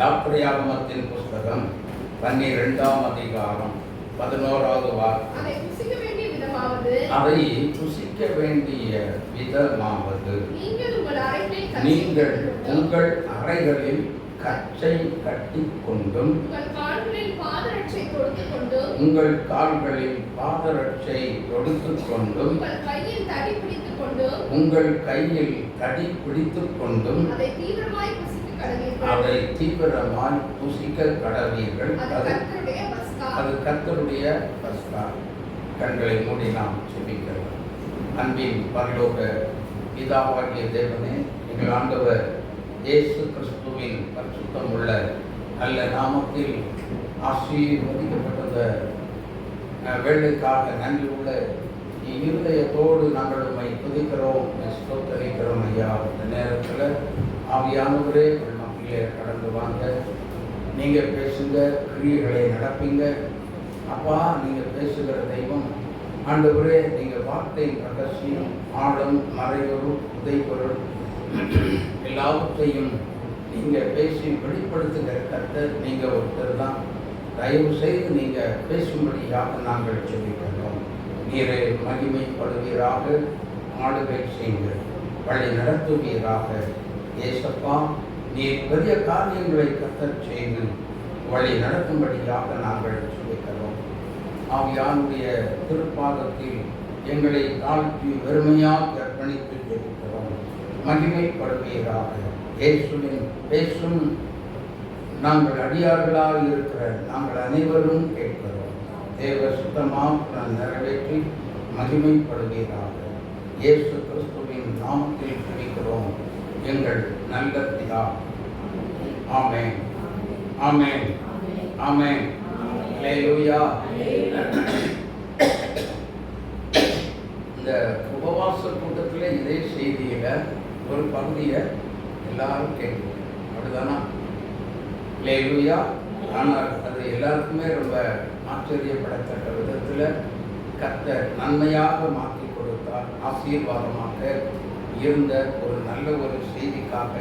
யாத்திரையாகமத்தின் புஸ்தகம் 12ஆம் அதிகாரம் 11வது வார்த்தை. அதை புசிக்க வேண்டிய விதமாவது, நீங்கள் உங்கள் அறைகளில் கச்சை கட்டிக்கொண்டும் உங்கள் கால்களில் பாதரட்சை தொடுத்துக்கொண்டும் உங்கள் கையில் தடி பிடித்துக் கொண்டும் அதை தீவிரமாய் புசிக்க கடவீர்கள். அது கர்த்தருடைய பஸ்கா. கண்களை மூடி நாம் செபிக்கிறோம். அன்பின் பரலோக பிதாவாகிய தேவனே, எங்கள் ஆண்டவர் இயேசு கிறிஸ்துவின் பரிசுத்தம் உள்ள நல்ல நாமத்தில் ஆசீர்வதிக்கப்பட்ட வேலைக்காக நன்றி உள்ள இருதயத்தோடு நாங்கள் உம்மை துதிக்கிறோம், ஸ்தோத்தரிக்கிறோம். ஐயா, இந்த நேரத்தில் ஆவியானவரே மக்களே கடந்து வாங்க, நீங்கள் பேசுங்க, கிரியைகளை நடப்பீங்க. அப்பா, நீங்கள் பேசுகிற தெய்வம் ஆண்டவரே, நீங்கள் வார்த்தையின் ரகசியம், ஆழம், மறைபொருள், உதைப்பொருள் எல்லாவற்றையும் நீங்கள் பேசி வெளிப்படுத்துகிற கர்த்தர் நீங்கள் ஒருத்தர் தான். தயவு செய்து நீங்கள் பேசும்படியாக நாங்கள் சொல்லிக்கிறோம். நீரை மகிமைப்படுவீராக, ஆளுகை செய்யுங்க, வழி நடத்துவீராக. ஏசப்பா, நீர் பெரிய காரியங்களை கர்த்தர் செய்து வழி நடத்தும்படியாக நாங்கள் சொல்லிக்கிறோம். ஆவியானுடைய திருப்பாதத்தில் எங்களை தாழ்த்தி வெறுமையாக அர்ப்பணித்து ஜெபிக்கிறோம். மகிமைப்படுவீராக. இயேசுவின் பேசும் நாங்கள் அடியார்களாக இருக்கிற நாங்கள் அனைவரும் கேட்கிறோம். தேவ சுத்தமாக நிறைவேற்றி மகிமைப்படுவீராக. இயேசு கிறிஸ்துவின் நாமத்தில் ஜெபிக்கிறோம் எங்கள் நல்ல பிதா. ஆமென், ஆமென், ஆமென். அல்லேலூயா. இந்த உபவாச கூட்டத்தில் இதே செய்தியில் ஒரு பகுதியை எல்லாரும் கேட்கும், அப்படிதானா? அல்லேலூயா. ஆனால் அது எல்லாருக்குமே ரொம்ப ஆச்சரியப்படத்தக்க விதத்தில் கர்த்தர் நன்மையாக மாற்றி கொடுத்தார். ஆசீர்வாதமாக இருந்த ஒரு நல்ல ஒரு செய்திக்காக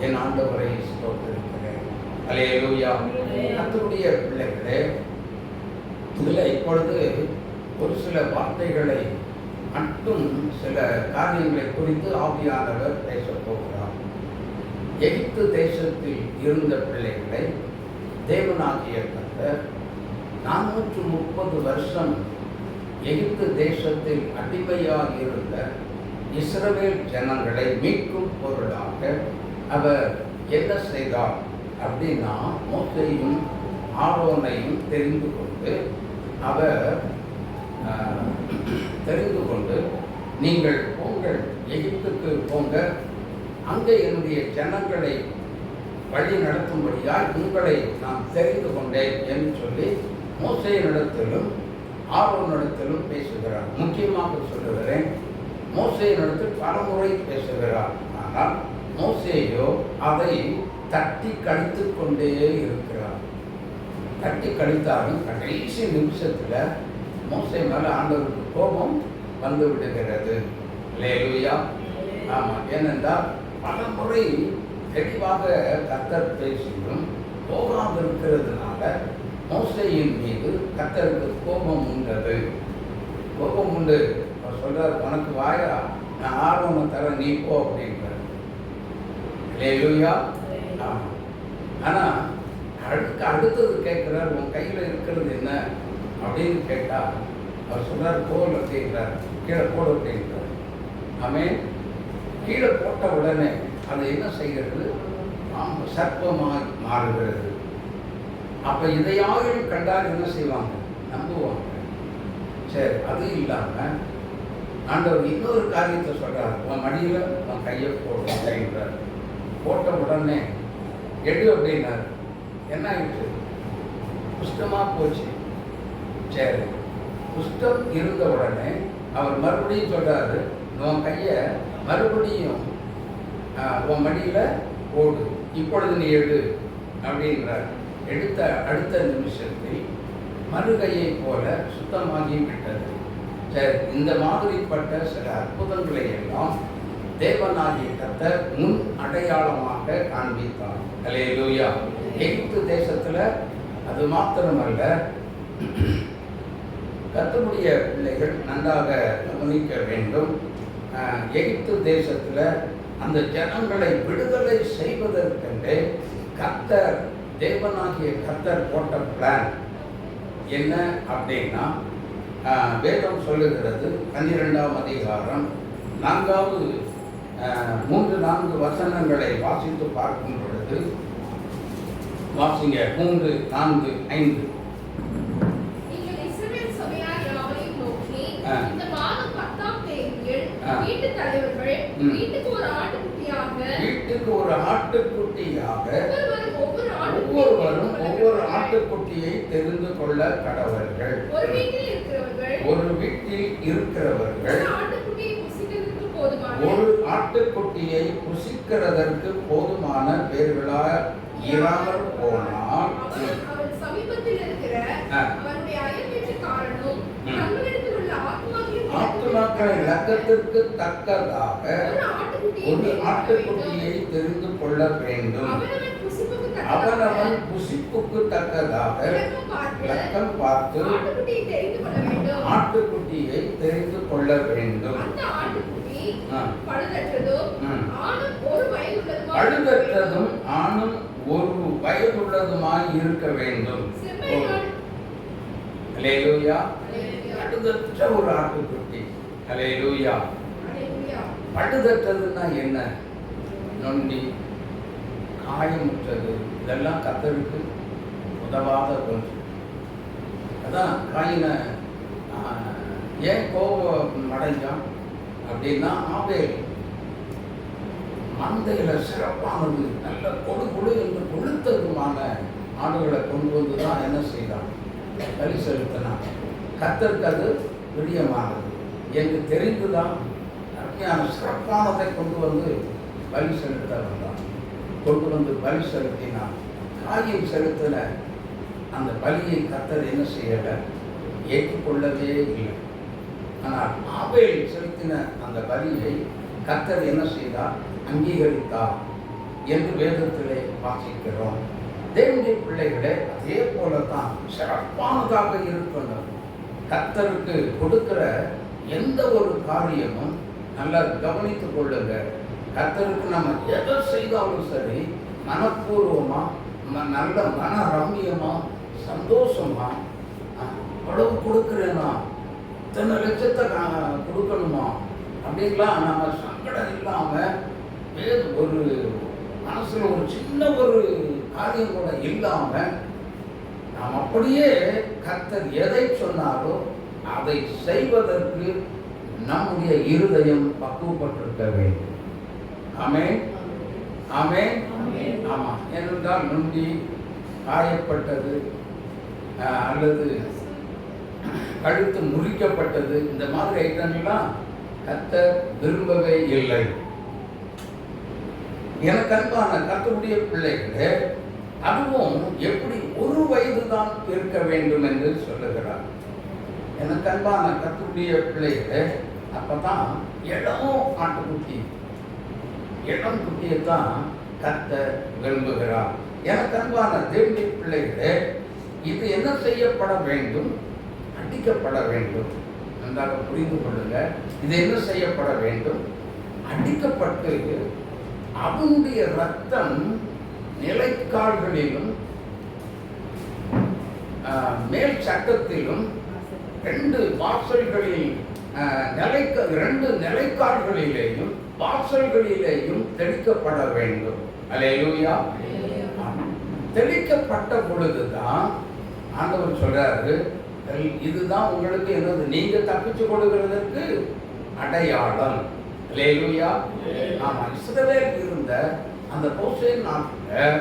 என் ஆண்டவரை ஸ்தோத்திரிக்கிறேன். அல்லேலூயா. கர்த்தருடைய பிள்ளைகளே, இதில் இப்பொழுது ஒரு சில வார்த்தைகளை மட்டும், சில காரியங்களை குறித்து ஆவியானவர் பேச போகிறார். எகிப்து தேசத்தில் இருந்த பிள்ளைகளை தேவனாகிய கர்த்தர் 430 வருஷம் எகிப்து தேசத்தில் அடிமையாக இருந்த இஸ்ரவேல் ஜனங்களை மீட்கும் பொருளாக அவர் என்ன செய்தார் அப்படின்னா, மோசேயும் ஆரோனையும் தெரிந்து கொண்டு நீங்கள் போங்கள், எகிப்துக்கு போங்க, அங்கே என்னுடைய ஜனங்களை வழி நடத்தும்படியால் உங்களை நான் தெரிந்து கொண்டேன் என்று சொல்லி மோசேயினிடத்திலும் ஆரோனிடத்திலும் பேசுகிறார். முக்கியமாக சொல்லுகிறேன், மோசேயினிடத்தில் பலமுறை பேசுகிறார். ஆனால் மோசேயோ அதை தட்டி கழித்து கொண்டே இருக்கிறார். தட்டி கழித்தாலும் கடைசி நிமிஷத்தில் மோசே மேலே ஆண்டவருக்கு கோபம் வந்து விடுகிறது. அல்லேலூயா. ஆமாம், ஏனென்றால் பல முறை தெளிவாக கர்த்தர் பேசியும் போகாமல் இருக்கிறதுனால மோசேயின் மீது கர்த்தருக்கு கோபம் உண்டது. கோபம் உண்டு. அவர் சொல்றார், உனக்கு வாயா, நான் ஆர்வம் தர, நீ போ அப்படின்றார். அல்லேலூயா. ஆமாம். ஆனால் அடுத்தது கேட்கிறார், உன் கையில் இருக்கிறது என்ன அப்படின்னு கேட்டால் அவர் சொல்றார், கோல் அப்படின்றார், கீழே போடு அப்படின்றார். ஆமென். கீழே போட்ட உடனே அது என்ன செய்கிறது? சர்ப்பமாக மாறுகிறது. அப்போ இதையாக கண்டால் என்ன செய்வாங்க? நம்புவாங்க. சரி, அது இல்லாமல் ஆண்டவர் இன்னொரு காரியத்தை சொல்றார், உன் மடியில் உன் கையை போடு அப்படின்றார். போட்ட உடனே எடு அப்படின்னார். என்ன ஆயிடுச்சு? குஷ்டமாக போச்சு. சரி, குஷ்டம் இருந்த உடனே அவர் மறுபடியும் சொல்றாரு, உன் கையை மறுபடியும் உன் மடியில் போடு, இப்பொழுது நீ எடு அப்படின்றார். எடுத்த அடுத்த நிமிஷத்தில் மறுகையை போல சுத்தமாகி விட்டது. சரி, இந்த மாதிரிப்பட்ட சில அற்புதங்களை எல்லாம் தேவனாகிய கர்த்தர் முன் அடையாளமாக காண்பித்தார். அல்லேலூயா. எகிப்து தேசத்துல அது மாத்திரமல்ல, கர்த்தருடைய பிள்ளைகள் நன்றாக கவனிக்க வேண்டும். எகிப்து தேசத்துல அந்த ஜனங்களை விடுதலை செய்வதற்கென்றே கர்த்தர், தேவனாகிய கர்த்தர் போட்ட பிளான் என்ன அப்படின்னா, வேதம் சொல்லுகிறது 12ஆம் அதிகாரம் 4வது 3-4 வசனங்களை வாசித்து பார்க்கும் பொழுது, வாசிங்க 3, 4, 5. இந்த மாதம் 10ஆம் தேதியில் வீட்டு தலைவர்கள் வீட்டுக்கு ஒரு ஆட்டுக்குட்டியாக ஒவ்வொருவரும் ஒவ்வொரு ஆட்டுக்குட்டியை தெரிந்து கொள்ள கடவர்கள். ஒரு வீட்டில் இருக்கிறவர்கள் ஒரு ஆட்டுக்குட்டியை புசிக்கிறதற்கு போதுமான பேர்களாக இராமல் போனால் ஆத்துமாக்களின் இரக்கத்திற்கு தக்கதாக ஒரு ஆட்டுக்குட்டியை தெரிந்து கொள்ள வேண்டும். அவனவன் புசிப்புக்கு தக்கதாக இரக்கம் பார்த்து ஆட்டுக்குட்டியை தெரிந்து கொள்ள வேண்டும். பழுதற்றதும் ஆணும் ஒரு வயதுள்ளதுமாய் இருக்க வேண்டும். அல்லேலூயா. பழுதற்ற ஒரு ஆட்டுக்குட்டி. அல்லேலூயா. பழுதற்றதுன்னா என்ன? நொண்டி, காயமுற்றது, இதெல்லாம் கர்த்தருக்கு உதவாத ஒன்று. அதான் காயினை ஏன் கோபம் அடைஞ்சான் அப்படின்னா, ஆபேல் மந்தையில சிறப்பானது, நல்ல கொடு என்று கொளுத்ததுமான ஆடுகளை கொண்டு வந்து தான் என்ன செய்தான்? பலி செலுத்தினான். கர்த்தருக்கு அது பிரியமானது என்று தெரிந்துதான் அருமையான சிறப்பானதை கொண்டு வந்து பலி செலுத்த வந்தான். கொண்டு வந்து பலி செலுத்தினான். காயம் செலுத்தின அந்த பலியை கர்த்தர் என்ன செய்யலை? ஏற்றுக்கொள்ளவே இல்லை. ஆனால் ஆபேல் செலுத்தின அந்த பலியை கர்த்தர் என்ன செய்தார்? அங்கீகரித்தார் என்று வேதத்திலே வாசிக்கிறோம். தேவனுடைய பிள்ளைகளே, அதே போலதான் சிறப்பானதாக இருக்கணும். கர்த்தருக்கு கொடுக்கிற எந்த ஒரு காரியமும் நல்லா கவனித்துக் கொள்ளுங்க. கர்த்தருக்கு நம்ம எதை செய்தாலும் சரி, மனப்பூர்வமா, நல்ல மன ரம்மியமா, சந்தோஷமா, அவ்வளவு கொடுக்கிறேனா, இத்தனை லட்சத்தை கொடுக்கணுமா அப்படின்லாம் நம்ம சங்கடம் இல்லாம, ஒரு மனசுல ஒரு சின்ன ஒரு காரியம் கூட இல்லாம, நாம் அப்படியே கர்த்தர் எதை சொன்னாரோ அதை செய்வதற்கு நம்முடைய இருதயம் பக்குவப்பட்டிருக்க வேண்டும். ஆமென், ஆமென். ஆமா. ஏனென்றால் நொண்டி, காயப்பட்டது அல்லது கழுத்து முறிக்கப்பட்டது, இந்த மாதிரி ஐட்டங்கள்லாம் கர்த்தர் விரும்பவே இல்லை. எனக்கு அன்பான கர்த்தருடைய பிள்ளைகளே, அதுவும் எப்படி 1 வயது தான் இருக்க வேண்டும் என்று சொல்லுகிறார். எனக்கு அன்பான கர்த்தருடைய பிள்ளைகளே, அப்பதான் இளம் ஆட்டுக்குட்டி, இளம் குட்டியை தான் கர்த்தர் விரும்புகிறார். எனக்கு அன்பான தேவனுடைய பிள்ளைகளே, இது என்ன செய்யப்பட வேண்டும்? அடிக்கப்பட வேண்டும். நன்றாக புரிந்து கொள்ளுங்க. இது என்ன செய்யப்பட வேண்டும்? அடிக்கப்பட்டு அவனுடைய ரத்தம் நிலைக்கால்களிலும் மேல் சட்டத்திலும் 2 வாசல்களில் 2 நிலைக்கால்களிலேயும் வாசல்களிலேயும் தெளிக்கப்பட வேண்டும். அல்லேலூயா. தெளிக்கப்பட்ட பொழுதுதான் ஆண்டவர் சொல்றாரு, இதுதான் உங்களுக்கு என்னது? நீங்க தப்பிச்சு கொடுக்கிறதற்கு அடையாளம். அல்லேலூயா. ஆமா. இஸ்ரவேல் இருந்த அந்த மோசே நாட்டில்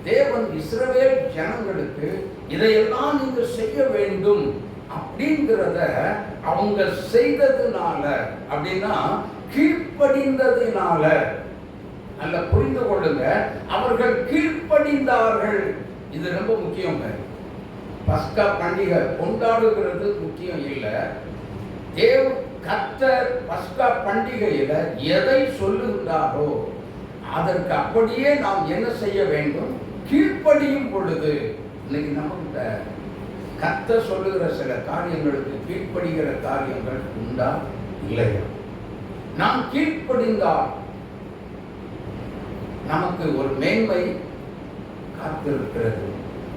தேவன் இஸ்ரவேல் ஜனங்களுக்கு இதையெல்லாம் நீங்க செய்ய வேண்டும் அப்படிங்கிறத அவங்க செய்ததுனால, அப்படின்னா கீழ்ப்படிந்ததினால, நல்ல புரிந்து கொள்ளுங்க, அவர்கள் கீழ்ப்படிந்தார்கள். இது ரொம்ப முக்கியம். பஸ்கா பண்டிகை கொண்டாடுகிறது முக்கியம் இல்லை. கர்த்தர் பஸ்கா பண்டிகையில எதை சொல்லுகிறாரோ அதற்கு அப்படியே நாம் என்ன செய்ய வேண்டும்? கீழ்ப்படி கீழ்ப்படியும் பொழுது, இன்னைக்கு நம்மகிட்ட கர்த்தர் சொல்லுகிற சில காரியங்களுக்கு கீழ்ப்படுகிற காரியங்கள் உண்டா இல்லையா? நாம் கீழ்ப்படிந்தால் நமக்கு ஒரு மேன்மை காத்திருக்கிறது.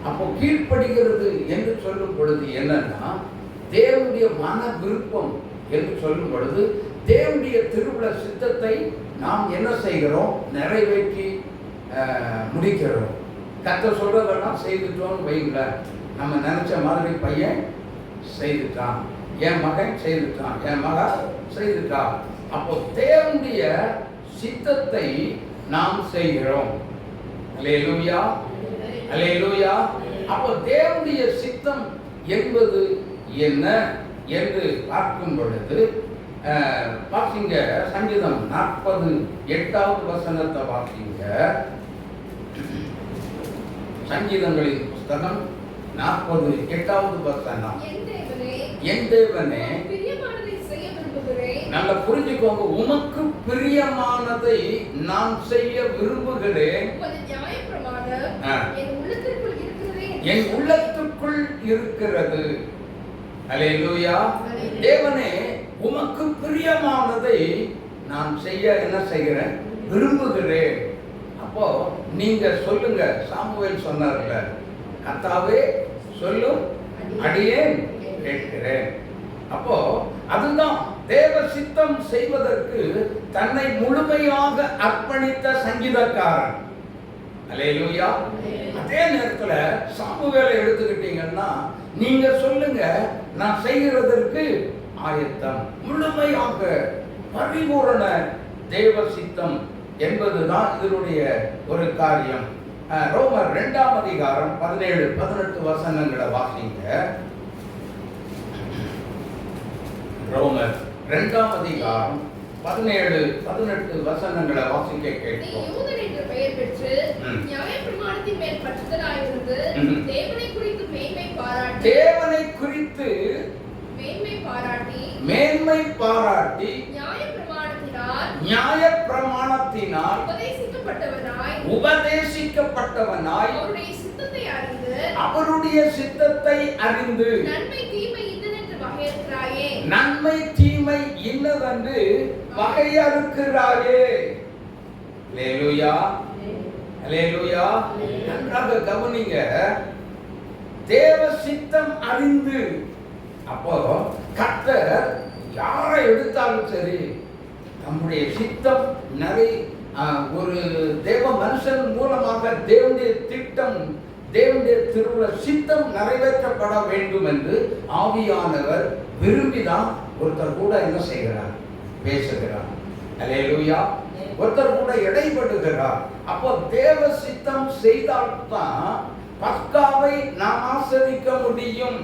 அப்போ கீழ்ப்படுகிறது என்று சொல்லும் பொழுது என்னன்னா, தேவனுடைய மன விருப்பம் என்று சொல்லும் பொழுது தேவனுடைய திருவுள சித்தத்தை நாம் என்ன செய்கிறோம்? நிறைவேற்றி முடிக்கிறோம். கர்த்தர் சொல்றதெல்லாம் செய்துட்டோம்னு வைங்களேன். நம்ம நினைச்ச மாதிரி பையன் செய்துட்டான், என் மகன் செய்துட்டான், என் மகன் செய்துட்டான். அப்போ தேவனுடைய சித்தத்தை நாம் செய்கிறோம். அல்லேலூயா, அல்லேலூயா. அப்போ தேவனுடைய சித்தம் என்பது என்ன என்று பார்க்கும் பொழுது வாசிங்க, சங்கீதம் 48வது வசனத்தை வாசிங்க. சங்கீதங்களின் புஸ்தகம் 48வது வசனம். என் தேவனே, நல்லா புரிஞ்சுக்கோங்க, உமக்கு பிரியமானதை நான் செய்ய விரும்புகிறேன். என் உள்ளத்துக்குள் இருக்கிறது. அல்லேலூயா. தேவனே, உமக்கு பிரியமானதை நான் செய்ய என்ன செய்கிறேன்? விரும்புகிறேன். அப்போ நீங்க சொல்லுங்க. சாமுவேல் சொன்னார்ல, கர்த்தாவே சொல்லும், அடியேன் கேட்கிறேன். அப்போ அதுதான் தேவ சித்தம் செய்வதற்கு தன்னை முழுமையாக அர்ப்பணித்த சங்கீதக்காரன். அல்லேலூயா. அதே நேரத்துல சாமுவேலை எடுத்துக்கிட்டீங்கன்னா, நீங்க சொல்லுங்க, நான் செய்கிறதற்கு ஆயத்தம். முழுமையாக பரிபூரண தேவ சித்தம் என்பதுதான் இதனுடைய ஒரு காரியம். ரோமர் 2ஆம் அதிகாரம் 17-18 வசனங்களை வாசிங்க. ரோமர் 2ஆம் அதிகாரம் 17-18 வசனங்களை வாசிக்க கேட்போம். பெயர் பெற்று நியாயப்பிரமாணத்தின் மேல் பற்றுதலாயிருந்து தேவனை குறித்து மேன்மை பாராட்டி நியாயப்பிரமாணத்தினால் உபதேசிக்கப்பட்டவனாய் அவருடைய சித்தத்தை அறிந்து நன்மை தீமை இன்னதென்று வகையறுக்கிறாயே. அல்லேலூயா, அல்லேலூயா. நன்றாக கவனிங்க. தேவ சித்தம் அறிந்து, அப்போ கர்த்தர் யாரை எடுத்தாலும் சரி, நம்முடைய சித்தம் ஒரு தேவ மனுஷன் மூலமாக தேவனுடைய திட்டம், தேவனுடைய திருவுள சித்தம் நிறைவேற்றப்பட வேண்டும் என்று ஆவியானவர் விரும்பிதான் ஒருத்தர் கூட என்ன செய்கிறார்? பேசுகிறார். அல்லேலூயா. ஒருத்தர் கூட இடைப்படுகிறார். அப்போ தேவ சித்தம் செய்தால்தான் பஸ்காவை நாம் ஆசரிக்க முடியும்.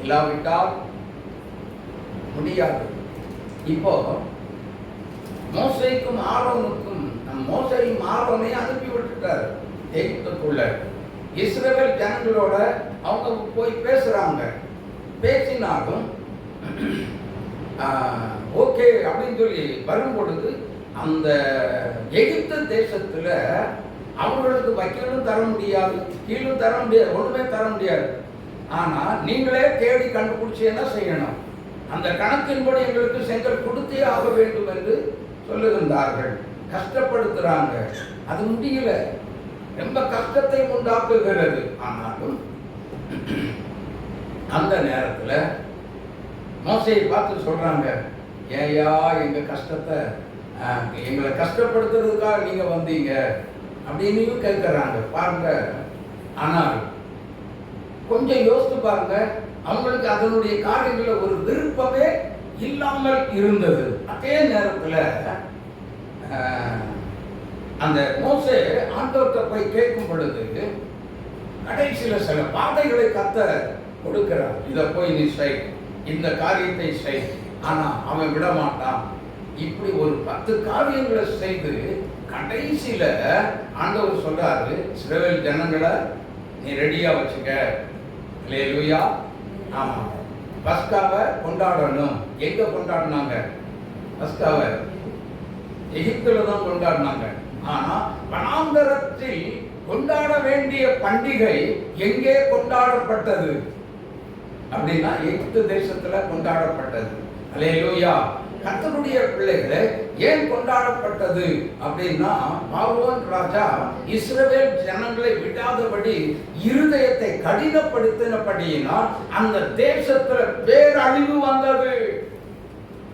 இல்லாவிட்டால் முடியாது. இப்போ மோசேக்கும் ஆரோனுக்கும், மோசேயும் ஆரோனை அனுப்பி விட்டுட்டார் எகிப்துக்குள்ள. இஸ்ரவேல் ஜனங்களோட அவங்க போய் பேசுறாங்க. பேசினாலும் ஓகே அப்படின்னு சொல்லி வரும் பொழுது அந்த எகிப்து தேசத்துல அவங்களுக்கு வைக்கலும் தர முடியாது, கீழும் தர முடியாது, ஒண்ணுமே தர முடியாது. ஆனா நீங்களே தேடி கண்டுபிடிச்சு என்ன செய்யணும்? அந்த கணக்கின்படி எங்களுக்கு செங்கல் கொடுத்தே ஆக வேண்டும் என்று சொல்லுகின்றார்கள். கஷ்டப்படுத்துறாங்க. அது முடியல, ரொம்ப கஷ்டத்தை உண்டாக்குகிறது. ஆனாலும் அந்த நேரத்துல மோசேயை பார்த்து சொல்றாங்க, ஏயா எங்க கஷ்டத்தை, எங்களை கஷ்டப்படுத்துறதுக்காக நீங்க வந்தீங்க அப்படின்னு கேட்கிறாங்க பாருங்க. ஆனால் கொஞ்சம் யோசித்து பாருங்க, அவங்களுக்கு அதனுடைய காரியங்கள ஒரு விருப்பமே இல்லாமல் இருந்தது. அதே நேரத்தில் அந்த மோசே ஆண்டவர்கிட்ட போய் கேட்கும் பொழுது கடைசியில் சில பாதைகளை கர்த்தர் கொடுக்கிறார். இதை போய் நீ செய், இந்த காரியத்தை செய். ஆனா அவன் விட மாட்டான். இப்படி ஒரு 10 காரியங்களை செய்து கடைசியில ஆண்டவர் சொல்றாரு, இஸ்ரவேல் ஜனங்களை நீ ரெடியா வச்சுக்க. அல்லேலூயா. ஆமா, பஸ்காவை கொண்டாடணும். எங்க கொண்டாடினாங்க பஸ்காவை? எகிப்துல தான் கொண்டாடினாங்க. ஆனா வனாந்தரத்தில் கொண்டாட வேண்டிய பண்டிகை எங்கே கொண்டாடப்பட்டது அப்படின்னா எகிப்து தேசத்துல கொண்டாடப்பட்டது. அல்லேலூயா. கர்த்தருடைய பிள்ளைகளே, ஏன் கொண்டாடப்பட்டது அப்படின்னா, பார்வோன் ராஜா இஸ்ரவேல் ஜனங்களை விடாதபடி இருதயத்தை கடினப்படுத்தினபடியினால் அந்த தேசத்துல பேரழிவு வந்தது.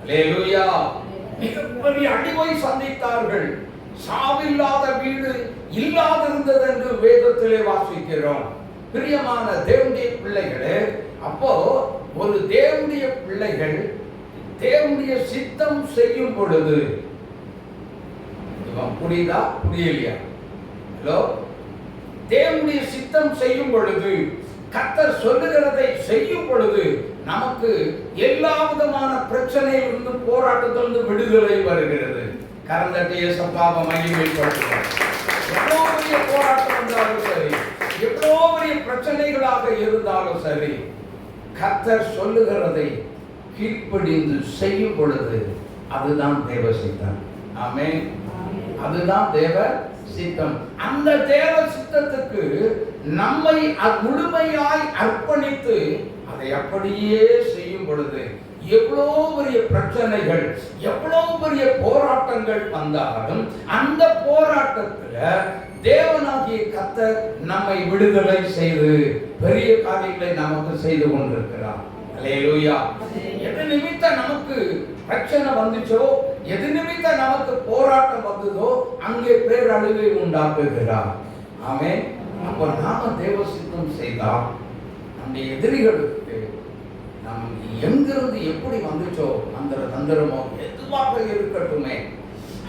அல்லேலூயா. மிகப்பெரிய அழிவை சந்தித்தார்கள். சாவில்லாத வீடு இல்லாதிருந்தது என்று வேதத்திலே வாசிக்கிறோம். பிரியமான தேவனுடைய பிள்ளைகளே, அப்போ ஒரு தேவனுடைய பிள்ளைகள் தேவனுடைய சித்தம் செய்யும் பொழுது, புரியுதா புரியலையா? ஹலோ, தேவனுடைய சித்தம் செய்யும் பொழுது, கர்த்தர் சொல்லுகிறதை செய்யும் பொழுது நமக்கு எல்லா விதமான பிரச்சனையிலிருந்து போராட்டத்திலிருந்து விடுதலை வருகிறது. கரந்தட்டிய சப்பாவ மகிமைப்படுத்துவார். எவ்வளோ பெரிய போராட்டம் இருந்தாலும் சரி, எவ்வளோ பெரிய பிரச்சனைகளாக இருந்தாலும் சரி, கர்த்தர் சொல்லுகிறதை கீழ்ப்படிந்து செய்யும் பொழுது அதுதான் தேவ சித்தம். ஆமென். அதுதான் தேவ சித்தம். அந்த தேவ சித்தத்துக்கு நம்மை முழுமையாய் அர்ப்பணித்து அதை அப்படியே செய்யும் பொழுது எவ்வளோ பெரிய பிரச்சனைகள், எவ்வளோ பெரிய போராட்டங்கள் வந்தாலும் அந்த போராட்டத்துல தேவனாகிய கர்த்தர் நம்மை விடுதலை செய்து பெரிய காரியங்களை நமக்கு செய்து கொண்டிருக்கிறார். அல்லேலூயா. எது நிமித்தம் நமக்கு பிரச்சனை வந்துச்சோ, எது நிமித்தம் நமக்கு போராட்டம் வந்ததோ, அங்கே பேரழிவை உண்டாக்குகிறார். ஆமென். அப்போ நாம தேவ சித்தம் செய்தால் நம்ம எதிரிகளுக்கு நம் எங்கிருந்து எப்படி வந்துச்சோ அந்த தந்திரமோ எதுவாக இருக்கட்டுமே,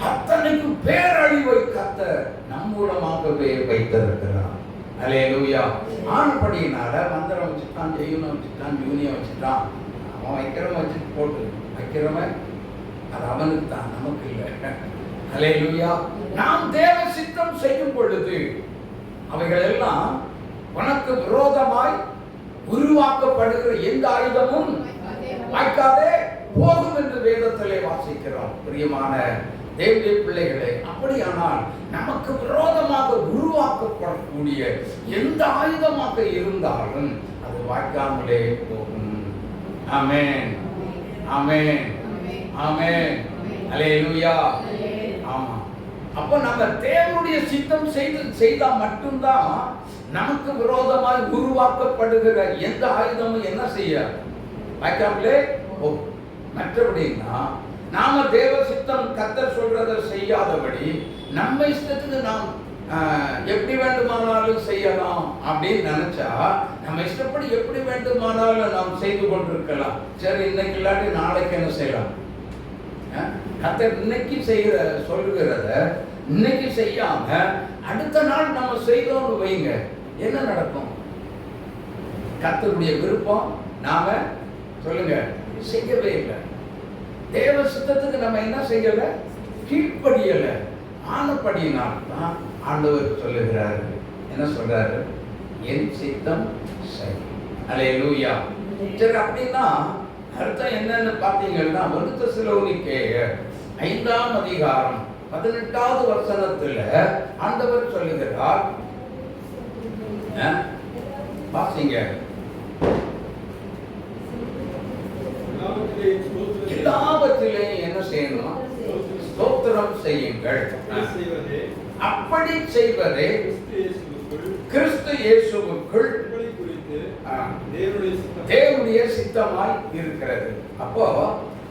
அத்தனைக்கும் பேரழிவை கர்த்தர் நம் மூலமாகவே வைத்திருக்கிறார். அல்லேலூயா. ஆனபடியினால மந்திரம் வச்சுட்டான், ஜெயுனை வச்சுட்டான், யூனியை வச்சுட்டான், அவன் வைக்கிறவன் வச்சுட்டு போட்டு வைக்கிறவன் அது அவனுக்கு தான், நமக்கு இல்லை. அல்லேலூயா. நாம் தேவ சித்தம் செய்யும் பொழுது அவைகள் எல்லாம் உனக்கு விரோதமாய் உருவாக்கப்படுகிற எந்த ஆயுதமும் வாய்க்காதே போகும் என்று வேதத்திலே வாசிக்கிறோம். பிரியமான தேவனுடைய பிள்ளைகளே, அப்படியானால் நமக்கு விரோதமாக உருவாக்கப்படக்கூடிய எந்த ஆயுதமாக இருந்தாலும் அது வாய்க்காமலே போகும். ஆமென், ஆமென், ஆமென். அல்லேலூயா. ஆமா. அப்போ நம்ம தேவனுடைய சித்தம் செய்தா மட்டும்தான் நமக்கு விரோதமாய் உருவாக்கப்படுகிற எந்த ஆயுதமும் என்ன செய்ய வாய்க்காமலே போகும். மற்றபடினா நாம தேவ சித்தம் கர்த்தர் சொல்றதை செய்யாதபடி நம்ம இஷ்டத்துக்கு நாம் எப்படி வேண்டுமானாலும் செய்யலாம் அப்படின்னு நினைச்சா நம்ம இஷ்டப்படி எப்படி வேண்டுமானாலும் நாம் செய்து கொண்டிருக்கலாம். சரி, இன்னைக்கு இல்லாட்டி நாளைக்கு என்ன செய்யலாம்? கர்த்தர் இன்னைக்கு செய்கிற சொல்லுகிறத இன்னைக்கு செய்யாம அடுத்த நாள் நம்ம செய்தோம்னு வைங்க, என்ன நடக்கும்? கர்த்தருடைய விருப்பம் நாம சொல்லுங்க செய்யவே இல்லை. தேவ சித்தத்துக்கு நம்ம என்ன செய்யல? கீழ்ப்படியல. ஆனபடியினால் தான் ஆண்டவர் சொல்லுகிறாரு, என்ன சொல்றாரு? என் சித்தம் செய். அல்லேலூயா. சரி, அப்படின்னா அர்த்தம் என்னன்னு பார்த்தீங்கன்னா 1 தெசலோனிக்கேயர் 5ஆம் அதிகாரம் 18வது வசனத்துல ஆண்டவர் சொல்லுகிறார், வாசிங்க. எல்லாவற்றிலேயும் என்ன செய்யணும்? ஸ்தோத்திரம் செய்யுங்கள். அப்படி செய்வதே கிறிஸ்து இயேசுவுக்குள் தேவனுடைய சித்தமாய் இருக்கிறது. அப்போ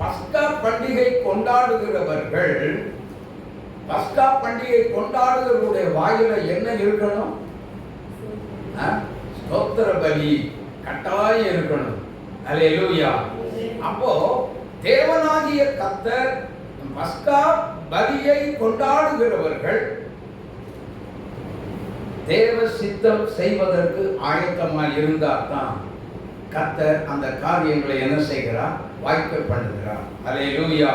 பஸ்கா பண்டிகை கொண்டாடுகிறவர்கள், பஸ்கா பண்டிகை கொண்டாடுகிறவருடைய வாயில என்ன இருக்கணும்? ஸ்தோத்திர பலி கட்டாயம் இருக்கணும். அல்லேலூயா. அப்போ தேவனாகிய கர்த்தர் பஸ்கா பலியை கொண்டாடுகிறவர்கள் தேவ சித்தம் செய்வதற்கு ஆயத்தமாக இருந்தால் தான் கர்த்தர் அந்த காரியங்களை என்ன செய்கிறார்? வாய்க்க பண்ணுகிறார். அல்லேலூயா.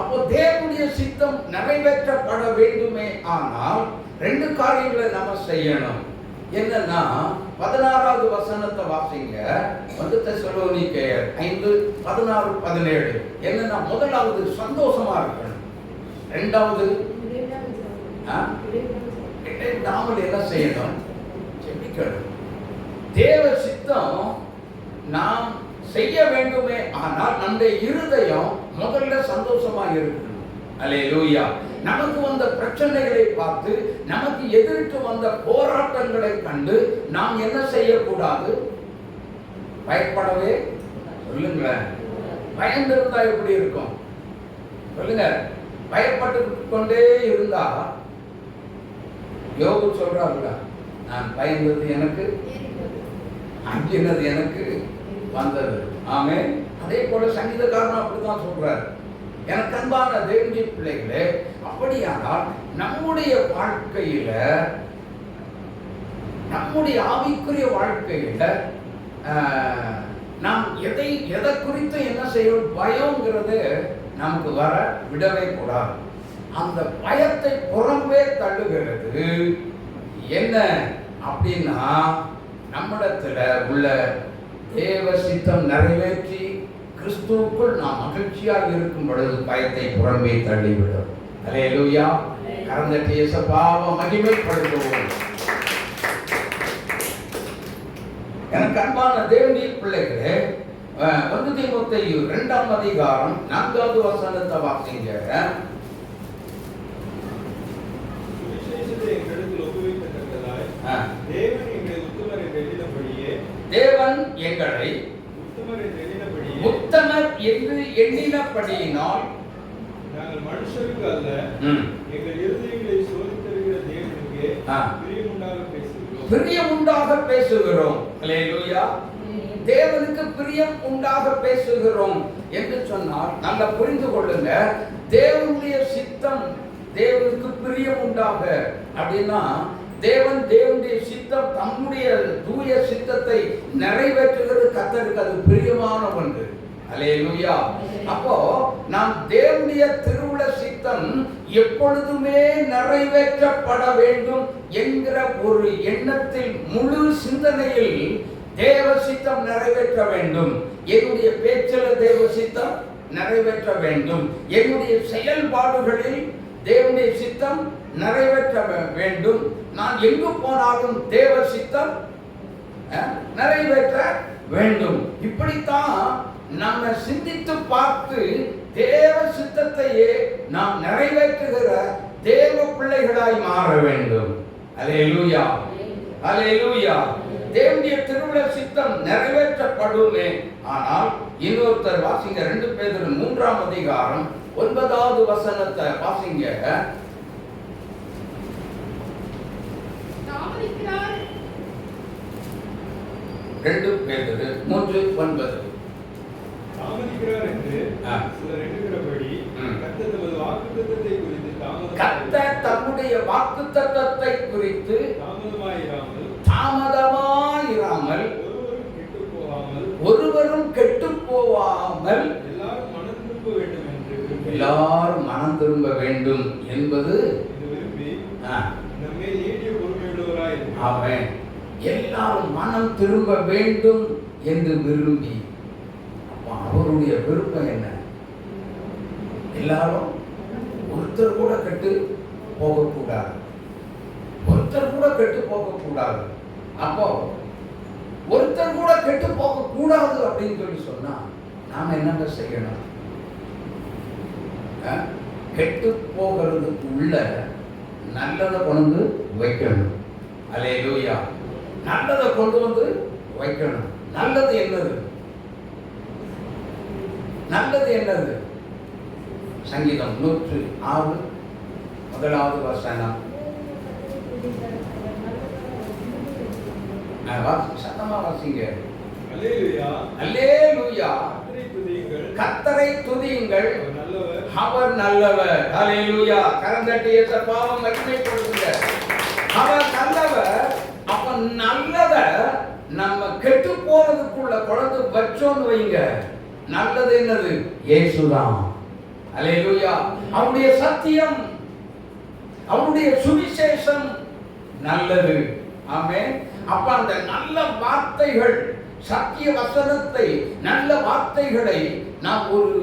அப்போ தேவனுடைய சித்தம் நிறைவேற்றப்பட வேண்டுமே ஆனால் 2 காரியங்களை நம்ம செய்யணும். என்னன்னா 16வது வசனத்தை வாசிங்க. 1 தெசலோனிக்கேயர் 5:16-17. என்னன்னா முதலாவது சந்தோஷமா இருக்கணும், இரண்டாவது இடைவிடாமல் என்ன செய்யணும்? ஜெபிக்கணும். தேவ சித்தம் நாம் செய்ய வேண்டுமே, ஆனால் நம்முடைய இருதயம் முதல்ல சந்தோஷமா இருக்கணும். அல்லேலூயா. நமக்கு வந்த பிரச்சனைகளை பார்த்து, நமக்கு எதிர்த்து வந்த போராட்டங்களை கண்டு நாம் என்ன செய்யக்கூடாது? பயப்படவே சொல்லுங்களேன். பயந்திருந்தா எப்படி இருக்கும்? சொல்லுங்க. பயப்பட்டு கொண்டே இருந்தா, யோபு சொல்றாருல, நான் பயந்தது எனக்கு, அஞ்சினது எனக்கு வந்தது. ஆமென். அதே போல சங்கீதக்காரன் அப்படிதான் சொல்றாரு. எனக்கு அன்பான தேவனுடைய பிள்ளைகளே, அப்படியானால் நம்முடைய வாழ்க்கையில, நம்முடைய ஆவிக்குரிய வாழ்க்கையில நாம் எதை குறித்து என்ன செய்யணும்? பயம்ங்கிறது நமக்கு வர விடவே கூடாது. அந்த பயத்தை புறம்பே தள்ளுகிறது என்ன அப்படின்னா, நம்மிடத்துல உள்ள தேவ சித்தம் நிறைவேற்றி கிறிஸ்துவுக்குள் நாம் மகிழ்ச்சியாக இருக்கும் பொழுது பயத்தை புறம்பே தள்ளிவிடும். அல்லேலூயா. கரந்தட்டி இயேசுவை மகிமைப்படுத்துவோம். எனக்கு அன்பான தேவனுடைய பிள்ளைகளே, 1 தீமோத்தேயு 2ஆம் அதிகாரம் 4வது வசனத்தை வாசிங்க. தேவன் எங்களை உத்தமர் என்று எண்ணினபடியினால் நாங்கள் மனுஷருக்கு அல்ல, எங்கள் இருதயங்களை சோதித்தருகிற தேவனுக்கே பிரியம் உண்டாக பேசுகிறோம். அல்லேலூயா. தேவனுக்கு பிரியம் உண்டாக பேசுகிறோம் என்று சொன்னால் நல்லா புரிந்து கொள்ளுங்க. தேவனுடைய சித்தம் தேவனுக்கு பிரியம் உண்டாக அப்படின்னா, தேவனுடைய சித்தம், தம்முடைய தூய சித்தத்தை நிறைவேற்றுகிறது கர்த்தருக்கு அது பிரியமான ஒன்று. அல்லேலூயா. அப்போ நாம் தேவனுடைய திருவுள சித்தம் எப்பொழுதுமே நிறைவேற்றப்பட வேண்டும் என்கிற ஒரு எண்ணத்தில், முழு சிந்தனையில் தேவ சித்தம் நிறைவேற்ற வேண்டும். என்னுடைய பேச்சில் தேவ சித்தம் நிறைவேற்ற வேண்டும். என்னுடைய செயல்பாடுகளில் தேவனுடைய சித்தம் நிறைவேற்ற வேண்டும். நான் எங்கு போனாலும் தேவ சித்தம் நிறைவேற்ற வேண்டும். இப்படித்தான் நம்ம சிந்தித்து பார்த்து தேவ சித்தத்தையே நாம் நிறைவேற்றுகிற தேவ பிள்ளைகளாய் மாற வேண்டும். அல்லேலூயா. அல்லேலூயா. தேவனுடைய திருவுள சித்தம் நிறைவேற்றப்படுமே. ஆனால் இன்னொருத்தர் வாசிங்க, 2 பேதுரு 3ஆம் அதிகாரம் 9வது வசனத்தை வாசிங்க. ரெண்டு பேதுரு 3:9. தாமதிக்கிறார் என்று சிலர் எண்ணுகிறபடி கர்த்தர் தம்முடைய வாக்குத்தத்தத்தை குறித்து தாமதமாயிராமல் ஒருவரும் கெட்டுப் போகாமல் எல்லாரும் மனம் திரும்ப வேண்டும் என்பது ஆமென். எல்லாரும் மனம் திரும்ப வேண்டும் என்று விரும்பி, அவருடைய விருப்பம் என்ன? எல்லாரும் ஒருத்தர் கூட கெட்டு போகக்கூடாது. ஒருத்தர் கூட கெட்டு போகக்கூடாது. அப்போ ஒருத்தர் கூட கெட்டு போகக்கூடாது அப்படின்னு சொல்லி சொன்னா நாம என்னங்க செய்யணும்? கெட்டு போகிறதுக்கு உள்ள நல்லதை கொண்டு வைக்கணும். அல்லேலூயா. நல்லதை கொண்டு வந்து வைக்கணும். நல்லது என்னது? நல்லது என்னது? சங்கீதம் 106 முதலாவது வசனம். சத்தமா வாசிங்க. அல்லேலூயா. அல்லேலூயா. கர்த்தரை துதியுங்கள், அவர் நல்லவர். அல்லேலூயா. கரந்தட்டி இயேசுவை மகிமைப்படுத்துங்க. அவர் நல்லவர். அப்ப நல்லத நம்ம கெட்டு போறதுக்குள்ள குழந்தை வச்சோன்னு வைங்க. நல்லது என்னது? இயேசுதான். அல்லேலூயா. அவருடைய சத்தியம், அவருடைய சுவிசேஷம் நல்லது. ஆமென். அப்ப அந்த நல்ல வார்த்தைகள், சத்திய வசனத்தை, நல்ல வார்த்தைகளை நாம் ஒரு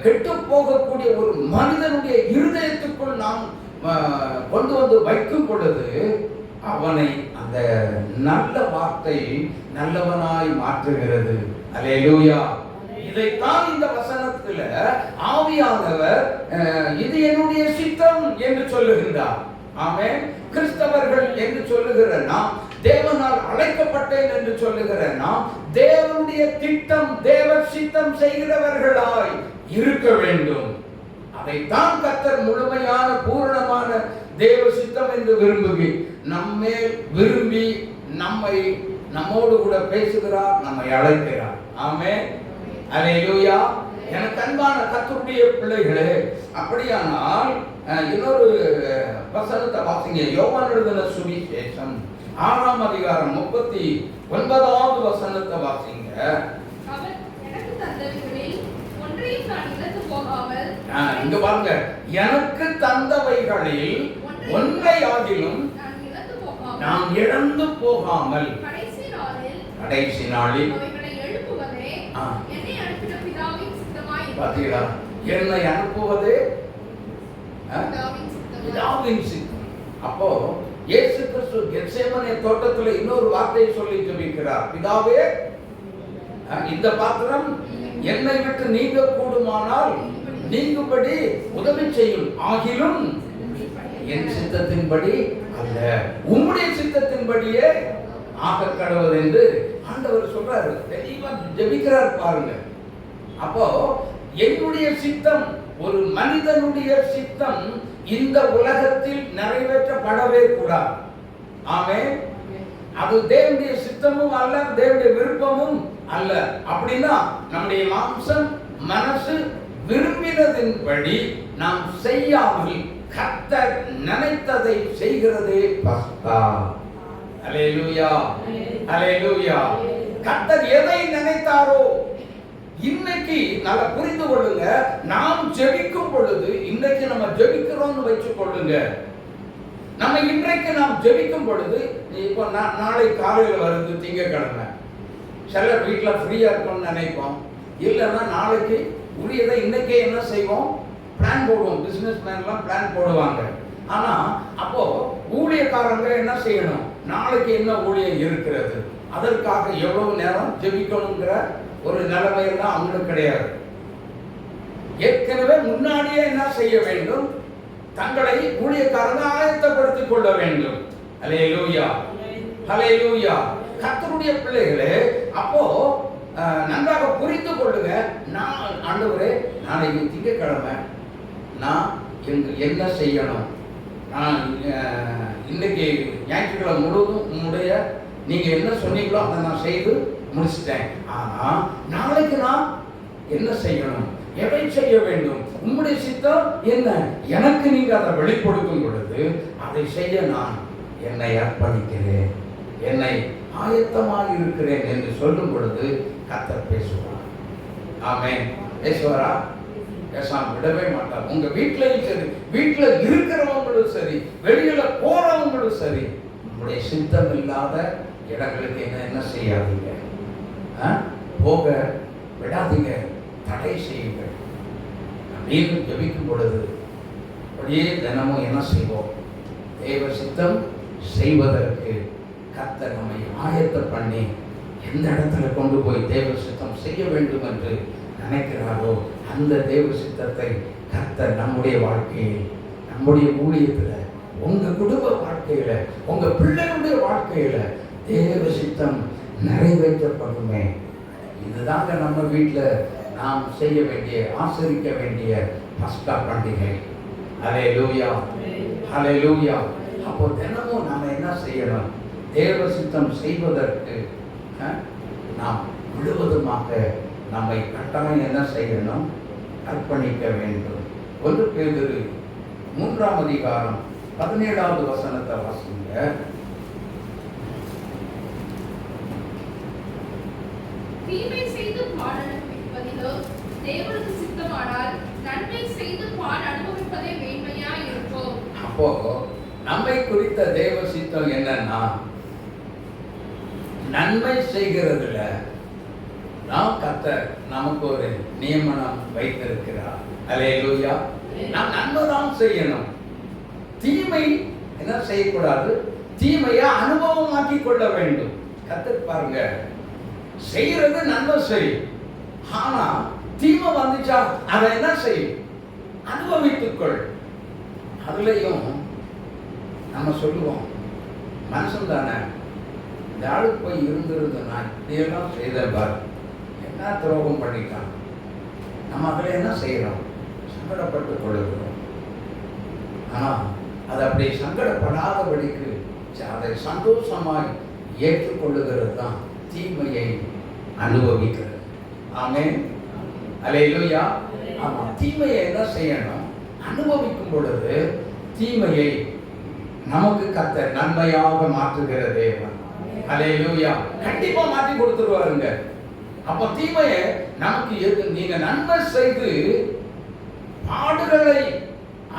கெட்டு போகக்கூடிய ஒரு மனிதனுடைய இருதயத்துக்குள் நாம் கொண்டு வந்து வைக்கும் பொழுது அவனை அந்த நல்ல வார்த்தை நல்லவனாய் மாற்றுகிறது. அல்லேலூயா. இதைத்தான் இந்த வசனத்துல ஆவியானவர் இது என்னுடைய சித்தம் என்று சொல்லுகின்றார். ஆமென். கிறிஸ்தவர்கள் என்று சொல்லுகிற நாம், தேவனால் அழைக்கப்பட்டேன் என்று சொல்லுகிற நாம், தேவனுடைய திட்டம் தேவ சித்தம் செய்கிறவர்களாய் இருக்க வேண்டும். அதைத்தான் கர்த்தர் முழுமையான பூரணமான தேவ சித்தம் என்று விரும்பி நம்மேல் விரும்பி நம்மோடு கூட பேசுகிறார், நம்மை அழைக்கிறார். ஆமென். அல்லேலூயா. எனக்கு அன்பான கர்த்தருடைய பிள்ளைகளே, அப்படியானால் இன்னொரு வசனத்தை வாசிங்க. யோவான் எழுதின சுவிசேஷம் 6ஆம் அதிகாரம் 39வது வசனத்தை வாசிங்க. இங்க பாருங்க, எனக்கு தந்தவைகளில் ஒன்றையாகிலும் நாம் இழந்து போகாமல் கடைசி நாளில் பாத்தீங்களா, என்னை அனுப்புவது பிதாவின் சித்தம். அப்போ இயேசு கிறிஸ்து கெத்சேமனே தோட்டத்துல இன்னொரு வார்த்தையை சொல்லி ஜெபிக்கிறார். பிதாவே, இந்த பாத்திரம் என்னை விட்டு நீங்க கூடுமானால் நீங்கும்படி உதவி செய்யும், ஆகிலும் என் சித்தத்தின்படி அல்ல உம்முடைய சித்தத்தின்படியே ஆக கடவுள் என்று ஆண்டவர் சொல்றாரு. தெளிவா ஜெபிக்கிறார் பாருங்க. அப்போ என்னுடைய சித்தம், ஒரு மனிதனுடைய சித்தம் இந்த உலகத்தில் நிறைவேற்றப்படவே கூடாது. ஆமென். அது தேவனுடைய சித்தமும் அல்ல, தேவனுடைய விருப்பமும் அல்ல. அப்படின்னா நம்முடைய மாம்சம் மனசு விரும்பினதின்படி நாம் செய்யாமல் கர்த்தர் நினைத்ததை செய்கிறதே பஸ்கா. அல்லேலூயா. அல்லேலூயா. கர்த்தர் எதை நினைத்தாரோ, இன்னைக்கு நல்லா புரிந்து கொள்ளுங்க. நாம் ஜெபிக்கும் பொழுது, இன்னைக்கு நம்ம ஜெபிக்கிறோம்னு வச்சு கொள்ளுங்க. நம்ம இன்றைக்கு நாம் ஜெபிக்கும் பொழுது, இப்போ நாளை காலையில் வருது திங்கட்கிழமை, சிலர் வீட்டில் ஃப்ரீயா இருக்கும்னு நினைப்போம். இல்லைன்னா நாளைக்கு உரியதை இன்னைக்கே என்ன செய்வோம், பிளான் போடுவோம். பிசினஸ் மேன்லாம் பிளான் போடுவாங்க. ஆனா அப்போ ஊழியக்காரங்க என்ன செய்யணும், நாளைக்கு என்ன ஊழியம் இருக்கிறது, அதற்காக எவ்வளவு நேரம் ஜெபிக்கணுங்கிற ஒரு நிலைமையெல்லாம் அவங்களுக்கு கிடையாது. ஏற்கனவே முன்னாடியே என்ன செய்ய வேண்டும், தங்களை ஊழியக்காரங்க ஆயத்தப்படுத்திக் கொள்ள வேண்டும். அல்லேலூயா. அல்லேலூயா. கர்த்தருடைய பிள்ளைகளே, அப்போ நன்றாக புரிந்து கொள்ளுங்க. நான் ஆண்டவரே, நாளைக்கு திங்கட்கிழமை நான் என்ன செய்யணும், நான் இன்னைக்கு ஞாயிற்றுக்கிழமை முழுவதும் உங்களுடைய நீங்க என்ன சொன்னீங்களோ அதை நான் செய்து முடிச்சிட்டேன். ஆனா நாளைக்கு நான் என்ன செய்யணும், எதை செய்ய வேண்டும், உங்களுடைய சித்தம் என்ன, எனக்கு நீங்க அதை வெளிப்படுத்தும் பொழுது அதை செய்ய நான் என்னை அர்ப்பணிக்கிறேன், என்னை ஆயத்தமாக இருக்கிறேன் என்று சொல்லும் பொழுது கர்த்தர் பேசுவார். ஆமென். பேசுவாரா? பேசாம விடவே மாட்டார். உங்க வீட்டிலையும் சரி, வீட்டில் இருக்கிறவங்களும் சரி, வெளியில போறவங்களும் சரி, உங்களுடைய சித்தம் இல்லாத இடங்களுக்கு என்ன செய்யாதீங்க, போக விடாதீங்க, தடை செய்யுங்க அப்படின்னு ஜெபிக்கும் பொழுது அப்படியே தினமும் என்ன செய்வோம், தேவ சித்தம் செய்வதற்கு கர்த்தர் நம்மை ஆயத்த பண்ணி எந்த இடத்துல கொண்டு போய் தேவ சித்தம் செய்ய வேண்டும் என்று நினைக்கிறாரோ அந்த தேவ சித்தத்தை கர்த்தர் நம்முடைய வாழ்க்கையில், நம்முடைய ஊழியத்தில், உங்க குடும்ப வாழ்க்கையில, உங்க பிள்ளைகளுடைய வாழ்க்கையில தேவ சித்தம் நிறைவேற்றப்படுமே. இதுதாங்க நம்ம வீட்டில் நாம் செய்ய வேண்டிய, ஆசரிக்க வேண்டிய பஸ்கா பண்டிகை. அல்லேலூயா. அல்லேலூயா. அப்போ தினமும் நாம என்ன செய்யணும், தேவ சித்தம் செய்வதற்கு நாம் முழுவதுமாக நம்மை கட்டாயம் என்ன செய்யணும், அர்ப்பணிக்க வேண்டும். 1 பேதுரு 3ஆம் அதிகாரம் 17வது வசனத்தை வாசிங்க. தீமை செய்து பாட அனுபவிப்பதிலோ தேவனுக்கு சித்தமானால் நன்மை செய்து பாட அனுபவிப்பதே மேன்மையாய் இருக்கும். அப்போ நம்மை குறித்த தேவ சித்தம் என்னன்னா, நன்மை செய்கிறதுல நாம் கர்த்தர் நமக்கு ஒரு நியமனம் வைத்திருக்கிறார். அல்லேலூயா. நாம் நன்மை தான் செய்யணும். தீமை என்ன செய்யக்கூடாது, தீமையை அனுபவமாக்கி கொள்ள வேண்டும். கத்து பாருங்க, செய்யறது நன்மை செய்யும், ஆனா தீமை வந்துச்சா அதை என்ன செய்யும், அனுபவித்துக்கொள். அதுலயும் நம்ம சொல்லுவோம், மனுஷன் தானே, இந்த ஆளுக்கு போய் இருந்திருந்த நான் இப்படியெல்லாம் செய்த பார், என்ன துரோகம் பண்ணிட்டான், நம்ம அதில் என்ன செய்யறோம், சங்கடப்பட்டு கொள்ளுகிறோம். ஆனா அது அப்படி சங்கடப்படாதபடிக்கு அதை சந்தோஷமாய் ஏற்றுக்கொள்ளுகிறது தான் தீமையை அனுபவிக்கிறது. ஆமென், அல்லேலூயா. ஆமா, தீமையை என்ன செய்யணும், அனுபவிக்கும் பொழுது தீமையை நமக்கு கர்த்தர் நன்மையாக மாற்றுகிற தேவன். அல்லேலூயா. கண்டிப்பா மாற்றி கொடுத்துருவாருங்க. அப்ப தீமையை நமக்கு நீங்க நன்மை செய்து பாடுகளை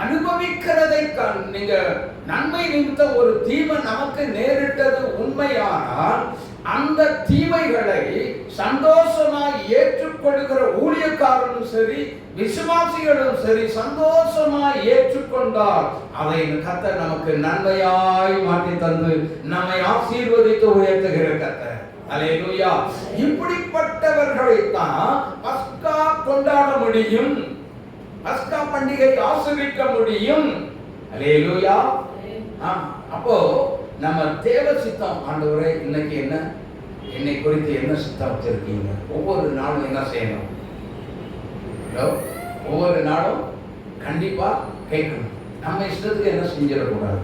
அனுபவிக்கிறதை நீங்க நன்மை நிமித்த ஒரு தீமை நமக்கு நேரிட்டது உண்மையானால் அந்த தீமைகளை சந்தோஷமாய் ஏற்றுக்கொள்கிற ஊழியக்காரனும் சரி விசுவாசிகளும் சரி சந்தோஷமாய் ஏற்றுக்கொண்டால் அதை கர்த்தர் நமக்கு நன்மையாய் மாற்றி தந்து நம்மை ஆசீர்வதித்து உயர்த்துகிற கர்த்தர். அல்லேலூயா. இப்படிப்பட்டவர்களைத்தான் பஸ்கா கொண்டாட முடியும், பஸ்கா பண்டிகை ஆசீர்வதிக்க முடியும். அல்லேலூயா. அப்போ நம்ம தேவ சித்தம், ஆண்டவரே இன்னைக்கு என்ன, என்னை குறித்து என்ன சித்தம் வச்சிருக்கீங்க, ஒவ்வொரு நாளும் என்ன செய்யணும், ஒவ்வொரு நாளும் கண்டிப்பா கேட்கணும். நம்ம இஷ்டத்துக்கு என்ன செஞ்சிடக்கூடாது,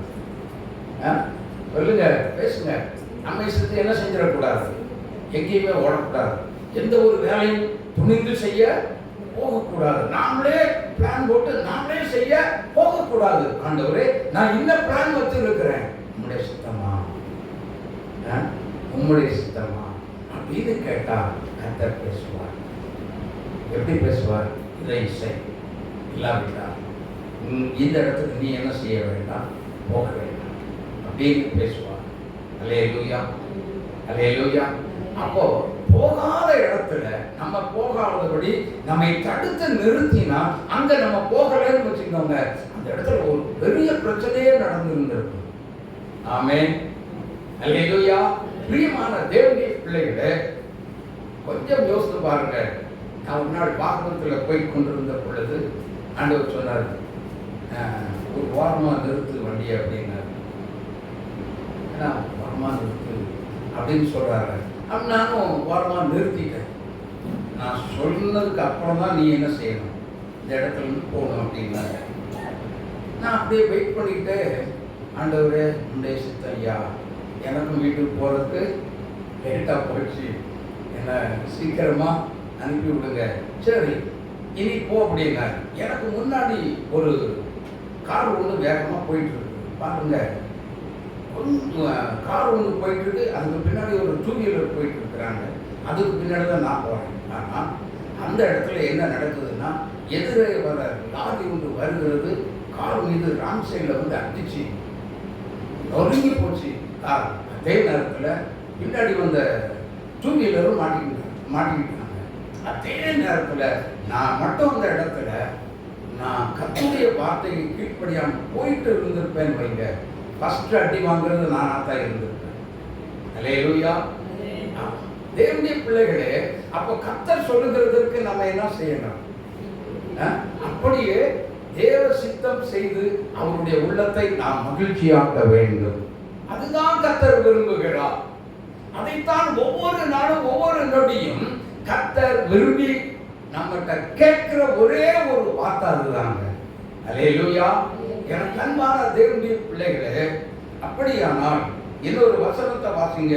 சொல்லுங்க, பேசுங்க. நம்ம இஷ்டத்துக்கு என்ன செஞ்சிடக்கூடாது, எங்கேயுமே ஓடக்கூடாது, எந்த ஒரு வேலையும் துணிந்து செய்ய போகக்கூடாது, நாமளே பிளான் போட்டு நாமளே செய்ய போகக்கூடாது. ஆண்டவரே நான் இந்த பிளான் வச்சிருக்கிறேன், உம்முடைய சித்தமா, உம்முடைய சித்தமா அப்படின்னு கேட்டா கர்த்தர் பேசுவார். எப்படி பேசுவார், இதை செய், இல்லாவிட்டா இந்த இடத்துக்கு நீ என்ன செய்ய வேண்டாம், போக வேண்டாம் அப்படின்னு பேசுவார். அல்லேலூயா, அல்லேலூயா. அப்போ போகாத இடத்துல நம்ம போகாதபடி நம்மை தடுத்து நிறுத்தினா அங்க நம்ம போகலன்னு வச்சுக்கோங்க, அந்த இடத்துல ஒரு பெரிய பிரச்சனையே நடந்திருந்திருக்கும். ஆமென், அல்லேலூயா. பிரியமான தேவனுடைய பிள்ளைகளே, கொஞ்சம் யோசித்து பாருங்க. நான் ஒரு நாள் பாகவத்துல போய் கொண்டிருந்த பொழுது ஆண்டவர் சொன்னார், ஒரு வாரமா நிறுத்து வண்டி அப்படின்னாரு. வாரமா நிறுத்து அப்படின்னு சொல்றாரு. அப்ப நானும் வாரமா நிறுத்திட்டேன். நான் சொன்னதுக்கு அப்புறம் தான் நீ என்ன செய்யணும், இந்த இடத்துல இருந்து போகணும் அப்படின்னாரு. நான் அப்படியே வெயிட் பண்ணிக்கிட்டு, ஆண்டவரே உன்னுடைய சித்தம் ஐயா, எனக்கும் வீட்டுக்கு போகிறதுக்கு லேட்டாக போயிடுச்சு, என்னை சீக்கிரமா அனுப்பி விடுங்க. சரி இனி போ அப்படின்னாரு. எனக்கு முன்னாடி ஒரு கார் ஒன்று வேகமாக போயிட்டு இருக்கு பாருங்க, கார் ஒன்று போயிட்டு இருக்கு, அதுக்கு பின்னாடி ஒரு 2 வீலர் போயிட்டு இருக்கிறாங்க, அதுக்கு பின்னாடி தான் நான் போகிறேன். ஆனால் அந்த இடத்துல என்ன நடக்குதுன்னா, எதிரே வர லாரி ஒன்று வருகிறது, கார் மீது ராங் சைடில் வந்து அடிச்சு நொறுங்கி போச்சு கார். அதே நேரத்தில் பின்னாடி வந்த 2 வீலரும் மாட்டிக்கிட்டாங்க. அதே நேரத்தில் நான் மட்டும் அந்த இடத்துல நான் கர்த்தருடைய வார்த்தைக்கு கீழ்ப்படியாமல் போயிட்டு இருந்திருப்பேன் வைங்க, ஃபர்ஸ்ட் அடி வாங்குறது நானாக தான் இருந்திருப்பேன். அல்லேலூயா. தேவனுடைய பிள்ளைகளே, அப்போ கர்த்தர் சொல்லுகிறதற்கு நம்ம என்ன செய்யணும், அப்படியே தேவ சித்தம் செய்து அவருடைய உள்ளத்தை நாம் மகிழ்ச்சியாக்க வேண்டும். அதுதான் கர்த்தர் விரும்புகிறார். அதைத்தான் ஒவ்வொரு நாளும் ஒவ்வொரு நொடியும் கர்த்தர் விரும்பி நம்மகிட்ட கேட்கிற ஒரே ஒரு வார்த்தை அதுதாங்க. அல்லேலூயா. எனக்கு அன்பான தேவனுடைய பிள்ளைகளே, அப்படியானால் இன்னொரு வசனத்தை வாசிங்க.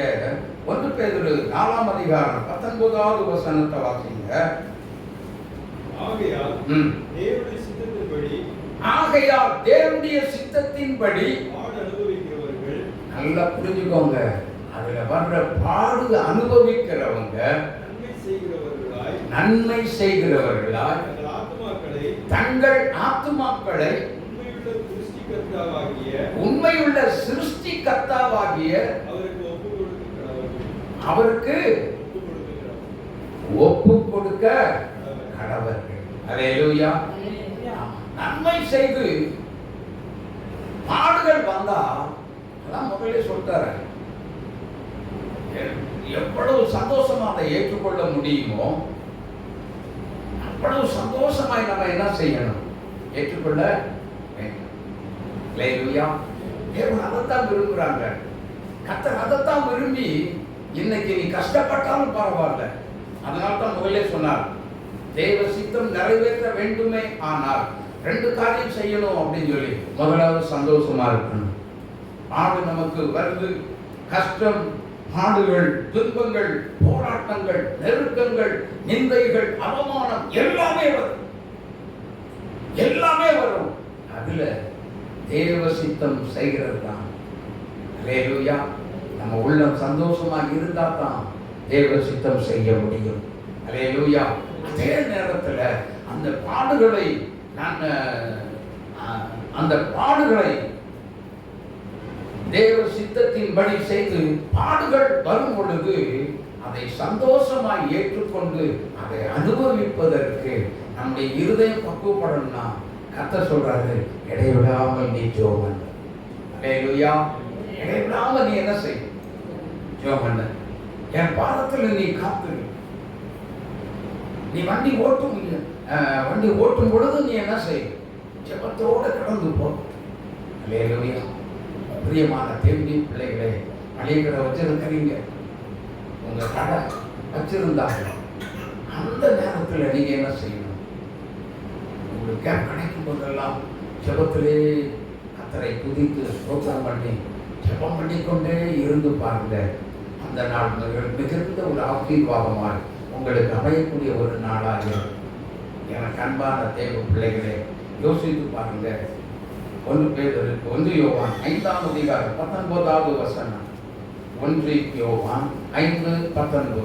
1 பேதுரு 4ஆம் அதிகாரம் 19வது வசனத்தை வாசிங்க. ஆகையால் தேவனுடைய சித்தத்தின்படி பாடு அனுபவிக்கிறவர்கள், நல்லா புரிஞ்சுக்கோங்க, அதுல வர்ற பாடு அனுபவிக்கிறவங்க நன்மை செய்கிறவர்களாய் தங்கள் ஆத்துமாக்களை உண்மையுள்ள சிருஷ்டிகர்த்தாவாகிய அவருக்கு ஒப்பு கொடுக்க கடவர்கள். அல்லேலூயா. நன்மை செய்து பாடுகள் வந்தா அதான் முதல்ல சொல்லிட்டாரு, எவ்வளவு சந்தோஷமா அதை ஏற்றுக்கொள்ள முடியுமோ அவ்வளவு சந்தோஷமாய் நம்ம என்ன செய்யணும், ஏற்றுக்கொள்ள வேண்டும். அல்லேலூயா. தேவன் அதைத்தான் விரும்புறாங்க. கர்த்தர் அதைத்தான் விரும்பி இன்னைக்கு நீ கஷ்டப்பட்டாலும் பரவாயில்ல. அதனால தான் முதல்ல சொன்னார், தேவ சித்தம் நிறைவேற்ற வேண்டுமே ஆனால் 2 காரியம் செய்யணும் அப்படின்னு சொல்லி. முதலாவது சந்தோஷமா இருக்கணும். பாடு நமக்கு வருது, கஷ்டம், பாடுகள், துன்பங்கள், போராட்டங்கள், நெருக்கங்கள், நிந்தைகள், அவமானம் எல்லாமே வரும், எல்லாமே வரும். அதுல தேவ சித்தம் செய்கிறது தான். அல்லேலூயா. நம்ம உள்ளம் சந்தோஷமா இருந்தா தான் தேவ சித்தம் செய்ய முடியும். அல்லேலூயா. அதே நேரத்துல அந்த பாடுகளை தேவ சித்தத்தின்படி செய்து பாடுகள் வரும் பொழுது அதை சந்தோஷமாய் ஏற்றுக்கொண்டு அதை அனுபவிப்பதற்கு நம்முடைய இருதயம் பக்குவப்படணும்னா கர்த்தர் சொல்றாரு, இடைவிடாமல் நீ ஜெபம் பண்ணு. அல்லேலூயா. இடைவிடாமல் நீ என்ன செய், ஜெபம் பண்ணு. என் பாதத்துல நீ காத்துரு. நீ வண்டி ஓட்டும் பொழுது நீ என்ன செய், ஜெபத்தோட கடந்து போ. அல்லேலூயா. பிரியமான தேவனுடைய பிள்ளைகளே, மளிகை கடை வச்சிருக்கிறீங்க, உங்க கடை வச்சிருந்தாங்க, அந்த நேரத்தில் நீங்க என்ன செய்யணும், உங்களுக்கு கேப் கிடைக்கும் போதெல்லாம் ஜெபத்திலே கர்த்தரை துதித்து ஸ்தோத்திரம் பண்ணி ஜெபம் பண்ணிக்கொண்டே இருந்து பாருங்க. அந்த நாள் மிகுந்த ஒரு ஆசீர்வாதமாக உங்களுக்கு அமையக்கூடிய ஒரு நாளாக எனக்கு அன்பான தேவ பிள்ளைகளே யோசித்து பாருங்க. 1 யோவான் 5ஆம் அதிகாரம் 19வது வசனம். 1 யோவான் 5:19.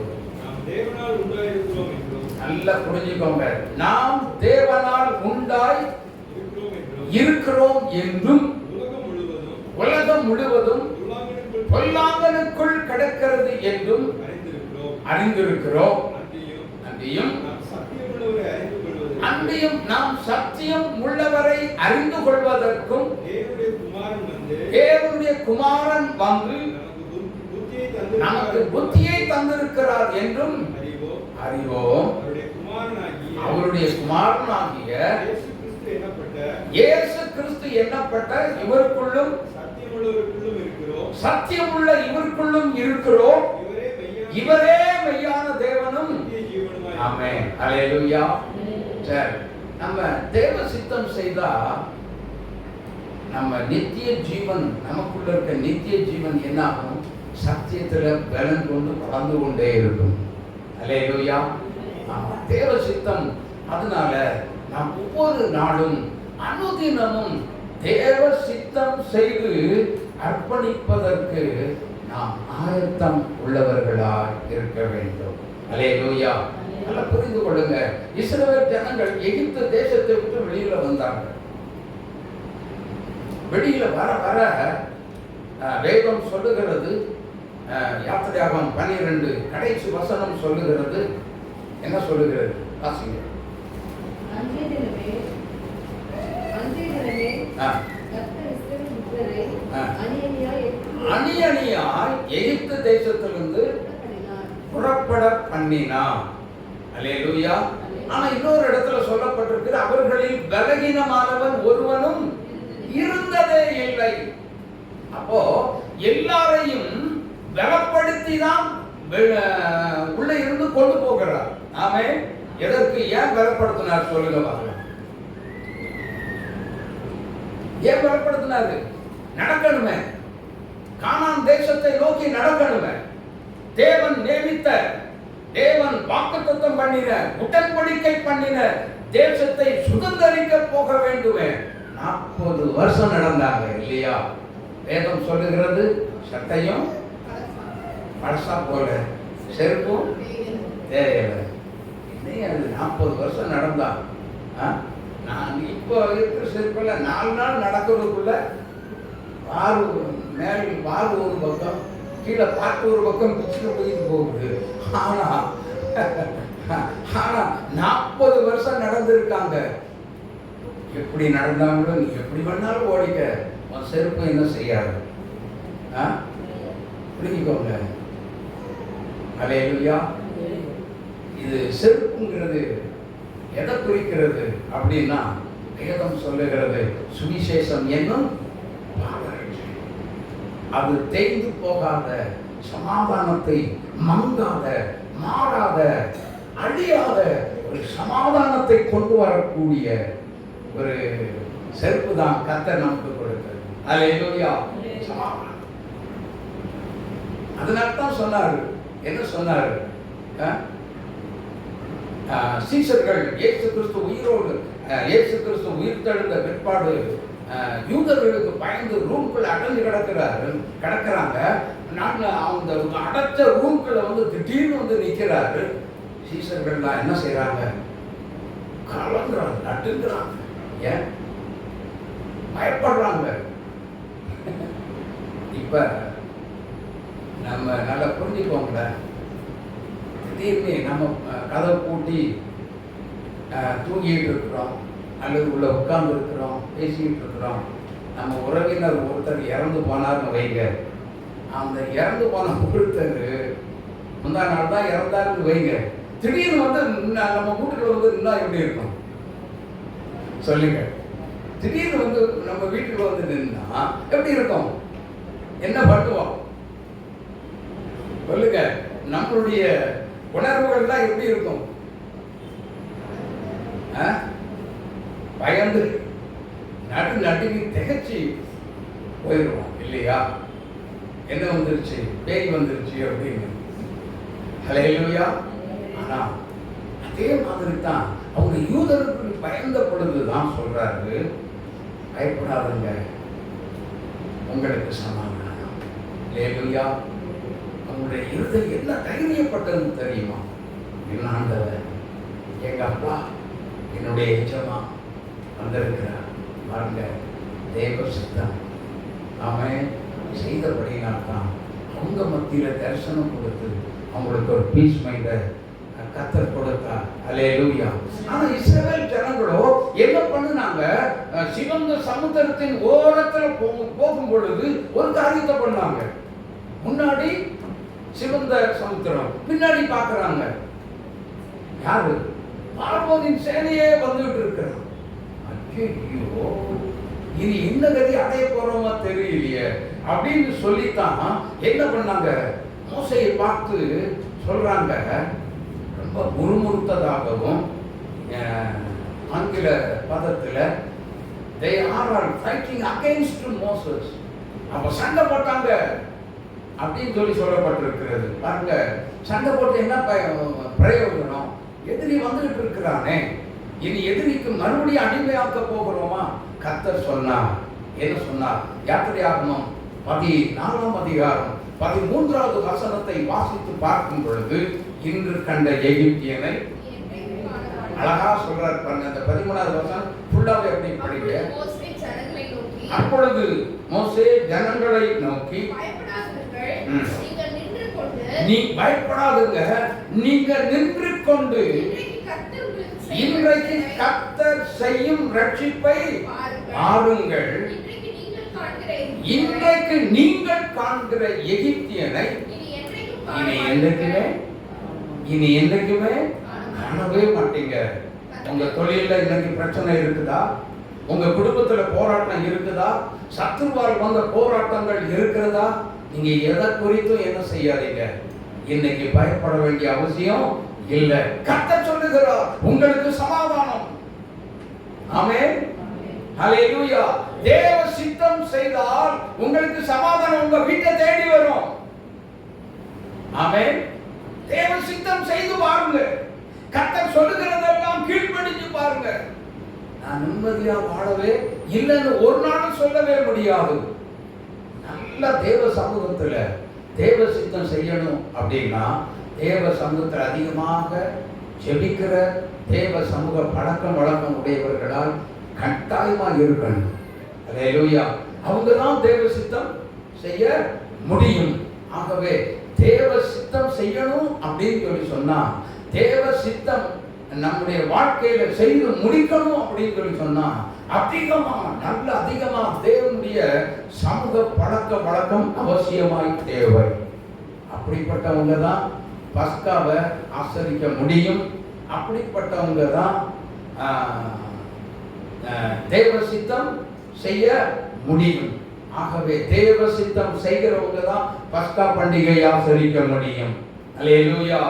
நல்லா புரிஞ்சுக்கோங்க. நாம் தேவனால் உண்டாய் இருக்கிறோம் என்றும் உலகம் முழுவதும் பொல்லாங்கனுக்குள் கிடக்கிறது என்றும் அறிந்திருக்கிறோம். அன்றியும் நாம் சத்தியம் உள்ளவரை அறிந்து கொள்வதற்கும் தேவனுடைய குமாரன் வந்து நமக்கு புத்தியை தந்திருக்கிறார் என்றும் அறிவோம். அவருடைய குமாரனாகிய இயேசு கிறிஸ்து எண்ணப்பட்ட இவருக்குள்ளும் சத்தியமுள்ள இவருக்குள்ளும் இருக்கிறோம். இவரே மெய்யான தேவனும். ஆமென். அல்லேலூயா. சரி, நம்ம தேவ சித்தம் செய்தா நம்ம நித்திய ஜீவன், நமக்குள்ள இருக்க நித்திய ஜீவன் என்ன ஆகும், சத்தியத்துல பலன் கொண்டு வளர்ந்து கொண்டே இருக்கும். அல்லேலூயா. தேவ சித்தம். அதனால நாம் ஒவ்வொரு நாளும் அனுதினமும் தேவ சித்தம் செய்து அர்ப்பணிப்பதற்கு நாம் ஆயத்தம் உள்ளவர்களாய் இருக்க வேண்டும். அல்லேலூயா. நல்லா புரிந்து கொள்ளுங்க. இஸ்ரவேல் ஜனங்கள் எகிப்து தேசத்தை விட்டு வெளியில வந்தாங்க. வெளியில வர வர வேதம் சொல்லுகிறது, யாத்திராகமம் 12 கடைசி வசனம் சொல்லுகிறது. என்ன சொல்லுகிறது? வாசிங்க. அணி அணியாய் எகிப்து தேசத்திலிருந்து புறப்பட பண்ணினான். அல்லேலூயா. ஆனா இன்னொரு இடத்துல சொல்லப்பட்டிருக்கு, அவர்களில் பலகீனமானவன் ஒருவனும் இருந்ததே இல்லை. அப்போ எல்லாரையும் பலப்படுத்தி தான் உள்ள இருந்து கொண்டு போகிறார். ஆமே. எதற்கு, ஏன் பலப்படுத்தினார் சொல்லுங்க பாருங்க. ஏன் பலப்படுத்தினாரு? நடக்கணுமே, கானான் தேசத்தை நோக்கி நடக்கணுமே. தேவன் நியமித்த, தேவன் வாக்குத்தத்தம் பண்ணின, உடன்படிக்கை பண்ணின தேசத்தை சுதந்தரிக்க போக வேண்டுமே. 40 வருஷம் நடந்தாங்க இல்லையா? வேதம் சொல்லுகிறது, சட்டையும் பழசா போல, செருப்பும் தேவையில்லை. இன்னைக்கு அது 40 வருஷம் நடந்தா. நான் இப்போ இருக்கிற செருப்பில் 4 நாள் நடக்கிறதுக்குள்ள வாரு ஒரு பக்கம், கீழே பாட்டு ஒரு பக்கம் பிச்சுட்டு போயிட்டு போகுது. ஆனா 40 வருஷம் நடந்திருக்காங்க. எப்படி நடந்தாங்களோ, நீ எப்படி வேணாலும் ஓடிக்க, செருப்பு என்ன செய்யாது? புரிஞ்சுக்கோங்க. அல்லேலூயா. இது செருப்புங்கிறது எதை குறிக்கிறது அப்படின்னா, வேதம் சொல்லுகிறது சுவிசேஷம் என்னும் பாதரட்சை. அது தேய்ந்து போகாத, சமாதானத்தை மங்காத, மாறாத, அழியாத ஒரு சமாதானத்தை கொண்டு வரக்கூடிய ஒரு செருப்பு தான் கர்த்தர் நமக்கு கொடுத்தது. அல்லேலூயா. சமாதானம். அதனால தான் சொன்னார், என்ன சொன்னார்? சீசர்கள் இயேசு கிறிஸ்து உயிர்த்தெழுந்த பிற்பாடு யூதர்களுக்கு பயந்து ரூம்குள்ள அடைஞ்சு கிடக்கிறாங்க. நாங்கள் அந்த அடைச்ச ரூம்குள்ள வந்து திடீர்னு வந்து நிற்கிறாரு. சீசர்கள்லாம் என்ன செய்யறாங்க? கலங்குறாங்க, நட்டுங்கிறாங்க. ஏன் பயப்படுறாங்க? இப்ப நம்ம நல்லா புரிஞ்சுக்கோங்களேன். திடீர்னு நம்ம கதை பூட்டி தூங்கிட்டு இருக்கிறோம், அல்லது உள்ள உட்கார்ந்து இருக்கிறோம், பேசிக்கிட்டு இருக்கிறோம். நம்ம உறவினர் ஒருத்தர் இறந்து போனார்னு வைங்க. அந்த இறந்து போன ஒருத்தர் முந்தா நாள் தான் இறந்தாருன்னு வைங்க. திடீர்னு வந்து நம்ம வீட்டுக்குள்ள வந்து நின்னா எப்படி இருக்கும் சொல்லுங்க? திடீர்னு வந்து நம்ம வீட்டுக்குள்ள வந்து நின்னா எப்படி இருக்கும்? என்ன பண்ணுவோம் சொல்லுங்க? நம்மளுடைய உணர்வுகள் தான் எப்படி இருக்கும்? பயந்து நடுங்கி திகச்சு போயிடுவோம் இல்லையா? என்ன வந்துருச்சு? பேய் வந்துருச்சு அப்படின்னு. ஹல்லேலூயா. ஆனா அதே மாதிரி தான் அவங்க யூதருக்கு பயந்த பொழுதுதான் சொல்றாரு, பயப்படாதுங்க, உங்களுக்கு சமாதானம். ஹல்லேலூயா. அவங்களுடைய இருதயம் என்ன தைரியப்பட்டதுன்னு தெரியுமா? என்ன ஆண்டவர், எங்க அப்பா, என்னுடைய எஜமா வந்திருக்கிறார் பாருங்க. தேவ சித்தம் அவன் செய்தபடினால் தான் அவங்க மத்தியில தரிசனம் கொடுத்து அவங்களுக்கு ஒரு பீஸ் மைண்ட கர்த்தர் கொடுத்தார். அல்லேலூயா. ஆனா இஸ்ரவேல் ஜனங்களோ என்ன பண்ணுனாங்க? சிவந்த சமுத்திரத்தின் ஓரத்துல போகும் பொழுது ஒரு காரியத்தை பண்ணாங்க. முன்னாடி சிவந்த சமுத்திரம், பின்னாடி பார்க்கறாங்க. யாரு? பார்வோனின் சேனையே வந்துட்டு இருக்கிறான். ஐயோ, இனி என்ன கதி அடைய போறோமா தெரியலையே அப்படின்னு சொல்லித்தான் என்ன பண்ணாங்க? மோசையை பார்த்து சொல்றாங்க, ரொம்ப முறுமுறுத்ததாகவும் ஆங்கில பதத்துல they are fighting against Moses. அப்ப சண்டை போட்டாங்க அப்படின்னு சொல்லப்பட்டிருக்கிறது. பாருங்க, சண்டை போட்டு என்ன பிரயோஜனம்? எதிரி வந்துகிட்டு இருக்கிறானே, இனி எதிரிக்கு மறுபடியும் அடிமையாக்க போகிறோமா? கர்த்தர் சொன்னார். என்ன சொன்னார்? யாத்திரையாகமம் 14ஆம் அதிகாரம் 13வது வசனத்தை வாசித்து பார்க்கும் பொழுது, இன்று கண்ட எகிப்தியனை அழகா சொல்றார் பாருங்க. அந்த 13வது வசனம் ஃபுல்லாவே எப்படி படிங்க? அப்பொழுது மோசே ஜனங்களை நோக்கி, நீ பயப்படாதுங்க, நீங்க நின்று கொண்டு இன்றைக்கு கர்த்தர் செய்யும் ரட்சிப்பை பாருங்கள். இன்றைக்கு நீங்கள் காண்கிற எகிப்தியனை இனி என்றைக்குமே காணவே மாட்டீங்க. உங்க தொழில இன்னைக்கு பிரச்சனை இருக்குதா? உங்க குடும்பத்துல போராட்டம் இருக்குதா? சத்துருவால் வந்த போராட்டங்கள் இருக்கிறதா? நீங்க எதை குறித்தும் என்ன செய்யாதீங்க. இன்னைக்கு பயப்பட வேண்டிய அவசியம் இல்லை. கர்த்தர் சொல்லுகிறார், உங்களுக்கு சமாதானம். ஆமென். ஹல்லேலூயா. தேவ சித்தம் செய்தால் உங்களுக்கு சமாதானம் உங்க வீட்டை தேடி வரும். ஆமென். தேவ சித்தம் செய்து பாருங்க. கர்த்தர் சொல்லுகிறதெல்லாம் கீழ்ப்படிஞ்சு பாருங்க. நான் நிம்மதியா வாழவே இல்லைன்னு ஒரு நாளும் சொல்லவே முடியாது. நல்ல தேவ சமூகத்துல தேவ சித்தம் செய்யணும் அப்படின்னா, தேவ சமூகத்தில் அதிகமாக ஜெபிக்கிற தேவ சமூக பழக்கம் வழக்கம் உடையவர்களால் கட்டாயமா இருக்கணும். அல்லேலூயா. அவங்க தான் தேவ சித்தம் செய்ய முடியும். ஆகவே தேவ சித்தம் செய்யணும் அப்படின்னு சொல்லி சொன்னா, தேவ சித்தம் நம்முடைய வாழ்க்கையில செய்து முடிக்கணும் அப்படின்னு சொல்லி சொன்னா, அதிகமா தேவனுடைய சமூக பழக்க வழக்கம் அவசியமாய் தேவை. அப்படிப்பட்டவங்க தான் பஸ்காவை ஆசரிக்க முடியும். அப்படிப்பட்டவங்க தான் தேவ சித்தம் செய்ய முடியும். ஆகவே தேவ சித்தம் செய்கிறவங்க தான் பஸ்கா பண்டிகை ஆசரிக்க முடியும். அல்லேலூயா.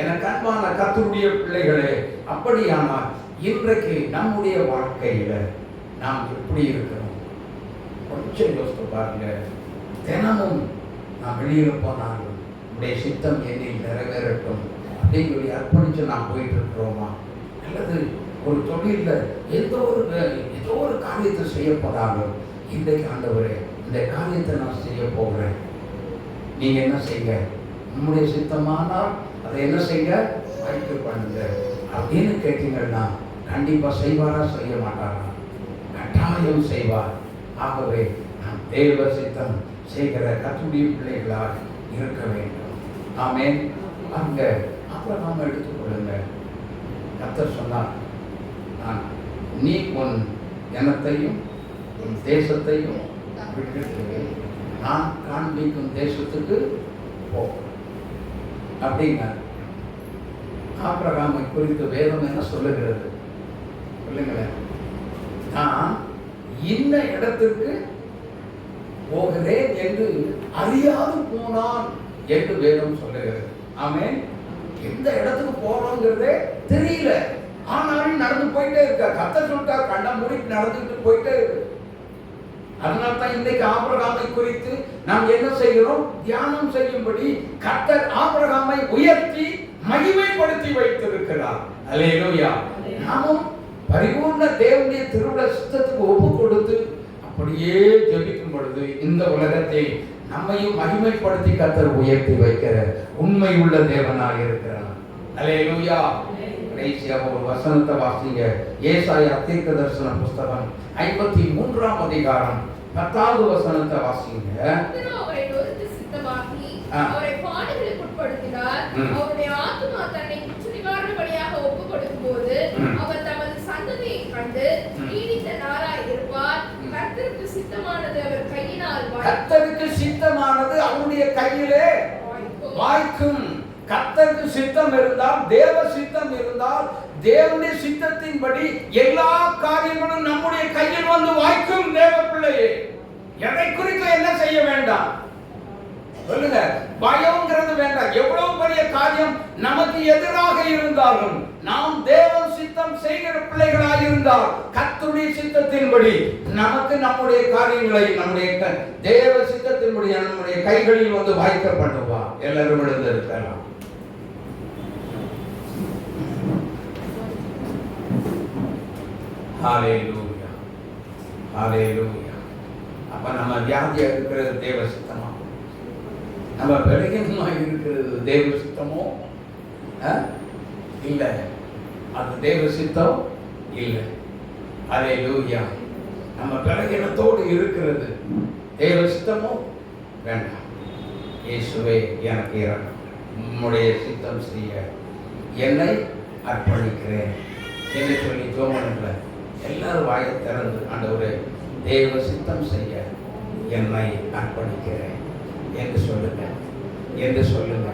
எனக்கு அன்பான கர்த்தருடைய பிள்ளைகளே, அப்படியானால் இன்றைக்கு நம்முடைய வாழ்க்கையில நாம் எப்படி இருக்கிறோம் கொஞ்சம் யோசித்து பாருங்க. தினமும் நான் வெளியில் போனாலும் உடைய சித்தம் என்னில் நிறைவேறட்டும் அப்படின்னு சொல்லி அர்ப்பணிச்சு நான் போயிட்டு இருக்கிறோமா? அல்லது ஒரு தொழிலில் ஏதோ ஒரு காரியத்தை செய்யப்படாலும் இன்றைக்கு ஆண்டவரே இந்த காரியத்தை நான் செய்ய போகிறேன், நீங்க என்ன செய்ய, நம்முடைய சித்தமானால் அதை என்ன செய்ய வாய்க்க பண்ணுங்க அப்படின்னு கேட்டீங்கன்னா கண்டிப்பா செய்வாரா செய்ய மாட்டாரா? கட்டாயம் செய்வார். ஆகவே நாம் தேவ சித்தம் செய்கிற கர்த்தருடைய பிள்ளைகளாக இருக்க வேண்டும். ஆமென். அங்க அப்புறம் நாம எடுத்துக்கொள்ளுங்க. கர்த்தர் சொன்னார், நீ உன் இனத்தையும் உன் தேசத்தையும் விட்டுட்டு நான் காண்பிக்கும் தேசத்துக்கு போ அப்படிங்க. ஆபிரகாமை குறித்து வேதம் என்ன சொல்லுகிறது சொல்லுங்களேன்? நான் இந்த இடத்திற்கு போகிறேன் என்று அறியாது போனான் என்று வேதம் சொல்லுகிறது. ஆமென். எந்த இடத்துக்கு போறோங்கிறதே தெரியல, ஆனாலும் நடந்து போயிட்டே இருக்க. கர்த்தர் சொல்லிட்டா கண்ண மூடிட்டு நடந்துட்டு போயிட்டே இருக்கு. அதனால தான் இன்றைக்கு ஆபிரகாமை குறித்து நாம் என்ன செய்கிறோம்? தியானம் செய்யும்படி கர்த்தர் ஆபிரகாமை உயர்த்தி மகிமைப்படுத்தி வைத்திருக்கிறார். அல்லேலூயா. நாமும் பரிபூர்ண தேவனுடைய திருவிழா சித்தத்துக்கு ஒப்பு கொடுத்து அப்படியே ஜெபிக்கும் பொழுது இந்த உலகத்தை நம்மையும் மகிமைப்படுத்தி கர்த்தர் உயர்த்தி வைக்கிற உண்மை உள்ள தேவனாக இருக்கிறார். அல்லேலூயா. கடைசியாக ஒரு வசனத்தை வாசிங்க. ஏசாயா தீர்க்கதரிசன புஸ்தகம் 53ஆம் அதிகாரம் 10வது வசனத்தை வாசிங்க. அவரை நொறுக்கு சித்தமாக்கி அவரை பாடுகளுக்கு உட்படுத்தினார். அவருடைய ஆத்துமா தன்னை குற்றநிவாரணபலியாக ஒப்புக் கொடுக்கும்போது அவர் தமது சந்ததியை கண்டு நீடித்த நாளாய் இருப்பார். கர்த்தருக்கு சித்தமானது அவர் கையினால் வாய்க்கும். கர்த்தருக்கு சித்தமானது அவருடைய கையிலே வாய்க்கும். கர்த்தருக்கு சித்தம் இருந்தால், தேவ சித்தம் இருந்தால், தேவனுடைய சித்தத்தின்படி எல்லா காரியங்களும் நம்முடைய கையில் வந்து வாய்க்கும். தேவ பிள்ளையே, எதை குறித்து என்ன செய்ய வேண்டாம் சொல்லுங்க. பயம்ங்கிறது வேண்டாம். எவ்வளவு பெரிய காரியம் நமக்கு எதிராக இருந்தாலும் நாம் தேவ சித்தம் செய்கிற பிள்ளைகளாக இருந்தால் கர்த்தருடைய சித்தத்தின்படி நமக்கு நம்முடைய காரியங்களை நம்முடைய தேவ சித்தத்தின்படி நம்முடைய கைகளில் வந்து வாய்க்கப்படுவா. எல்லாரும் எழுந்து இருக்கலாம். ஹalleluya, ஹalleluya. அப்ப நம்ம வியாதியா இருக்கிறது தேவ சித்தமா? நம்ம பலகீனமா இருக்கிறது தேவ சித்தமோ? இல்ல, அது தேவ சித்தம் இல்ல. ஹalleluya. நம்ம பலகீனத்தோடு இருக்கிறது தேவ சித்தமோ? வேண்டாம். இயேசுவே எனக்கு இறங்கும், உம்முடைய சித்தம் செய்ய என்னை அர்ப்பணிக்கிறேன் என்று சொல்லி ஜோமன்ல எல்லாரும் வாயை திறந்து ஆண்டவரே தேவ சித்தம் செய்ய என்னை அர்ப்பணிக்கிறேன் என்று சொல்லுங்க.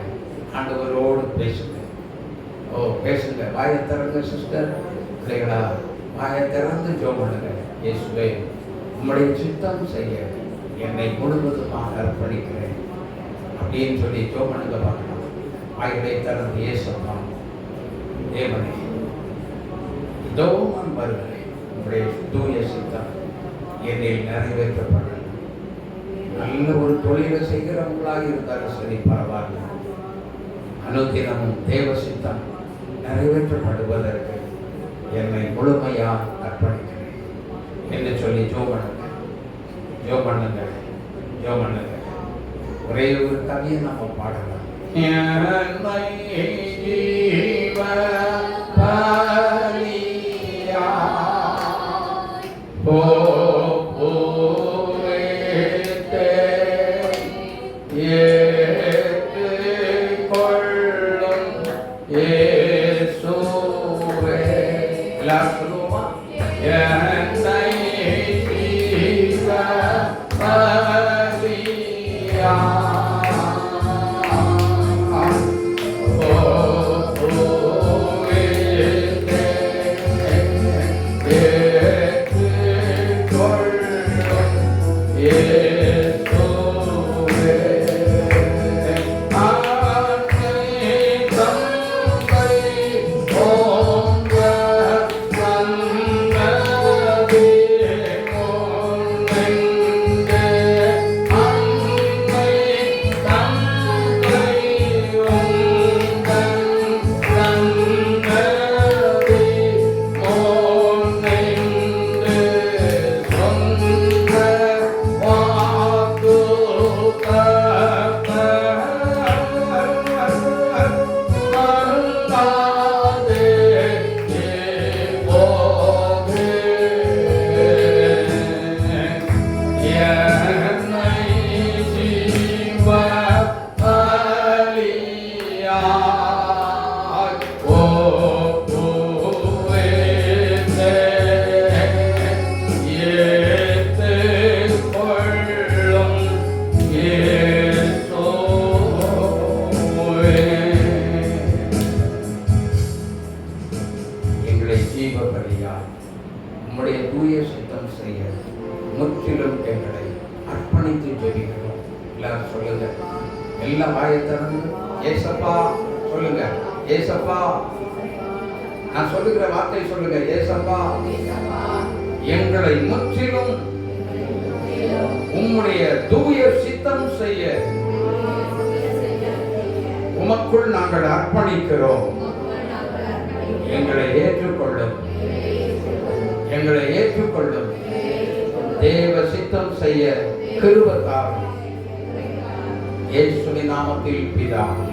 ஆண்டவரோடு பேசுங்க. பேசுங்க. வாயை திறந்து சிஸ்டர் பிள்ளைகளா, வாயை திறந்து ஜோமனுங்க. இயேசுவே உம்முடைய சித்தம் செய்ய என்னை முழுவதுமாக அர்ப்பணிக்கிறேன் அப்படின்னு சொல்லி ஜோமனுங்க பார்க்கலாம். வாய்களை திறந்து இயேசுப்பா தேவனே, இதோ நான் வருகிறேன், உங்களுடைய தூய சித்தம் என்னில் நிறைவேற்றப்படும். நல்ல ஒரு தொழிலை செய்கிறவங்களாக இருந்தாலும் சரி பரவாயில்ல, அனுதினமும் தேவ சித்தம் நிறைவேற்றப்படுவதற்கு என்னை முழுமையாக அர்ப்பணிக்கிறேன் என்று சொல்லி ஜோ பண்ணுங்க. ஒரே ஒரு கவியை நம்ம பாடலாம். Yes, எங்களை ஜீவபலியாய் உம்முடைய தூய சித்தம் செய்ய முற்றிலும் எங்களை அர்ப்பணித்து ஜெபிக்கிறோம். எல்லாரும் சொல்லுங்க, எல்லாம் வாயை திறந்து ஏசப்பா சொல்லுங்க. ஏசப்பா, நான் சொல்லுகிற வார்த்தை சொல்லுங்க. ஏசப்பா, எங்களை முற்றிலும் உம்முடைய தூய சித்தம் செய்ய உமக்குள் நாங்கள் அர்ப்பணிக்கிறோம். எங்களை ஏற்றுக்கொள்ளும், எங்களை ஏற்றுக்கொள்ளும். தேவ சித்தம் செய்ய கிருபை தாரும். இயேசுவின் நாமத்தில் பிதாவே.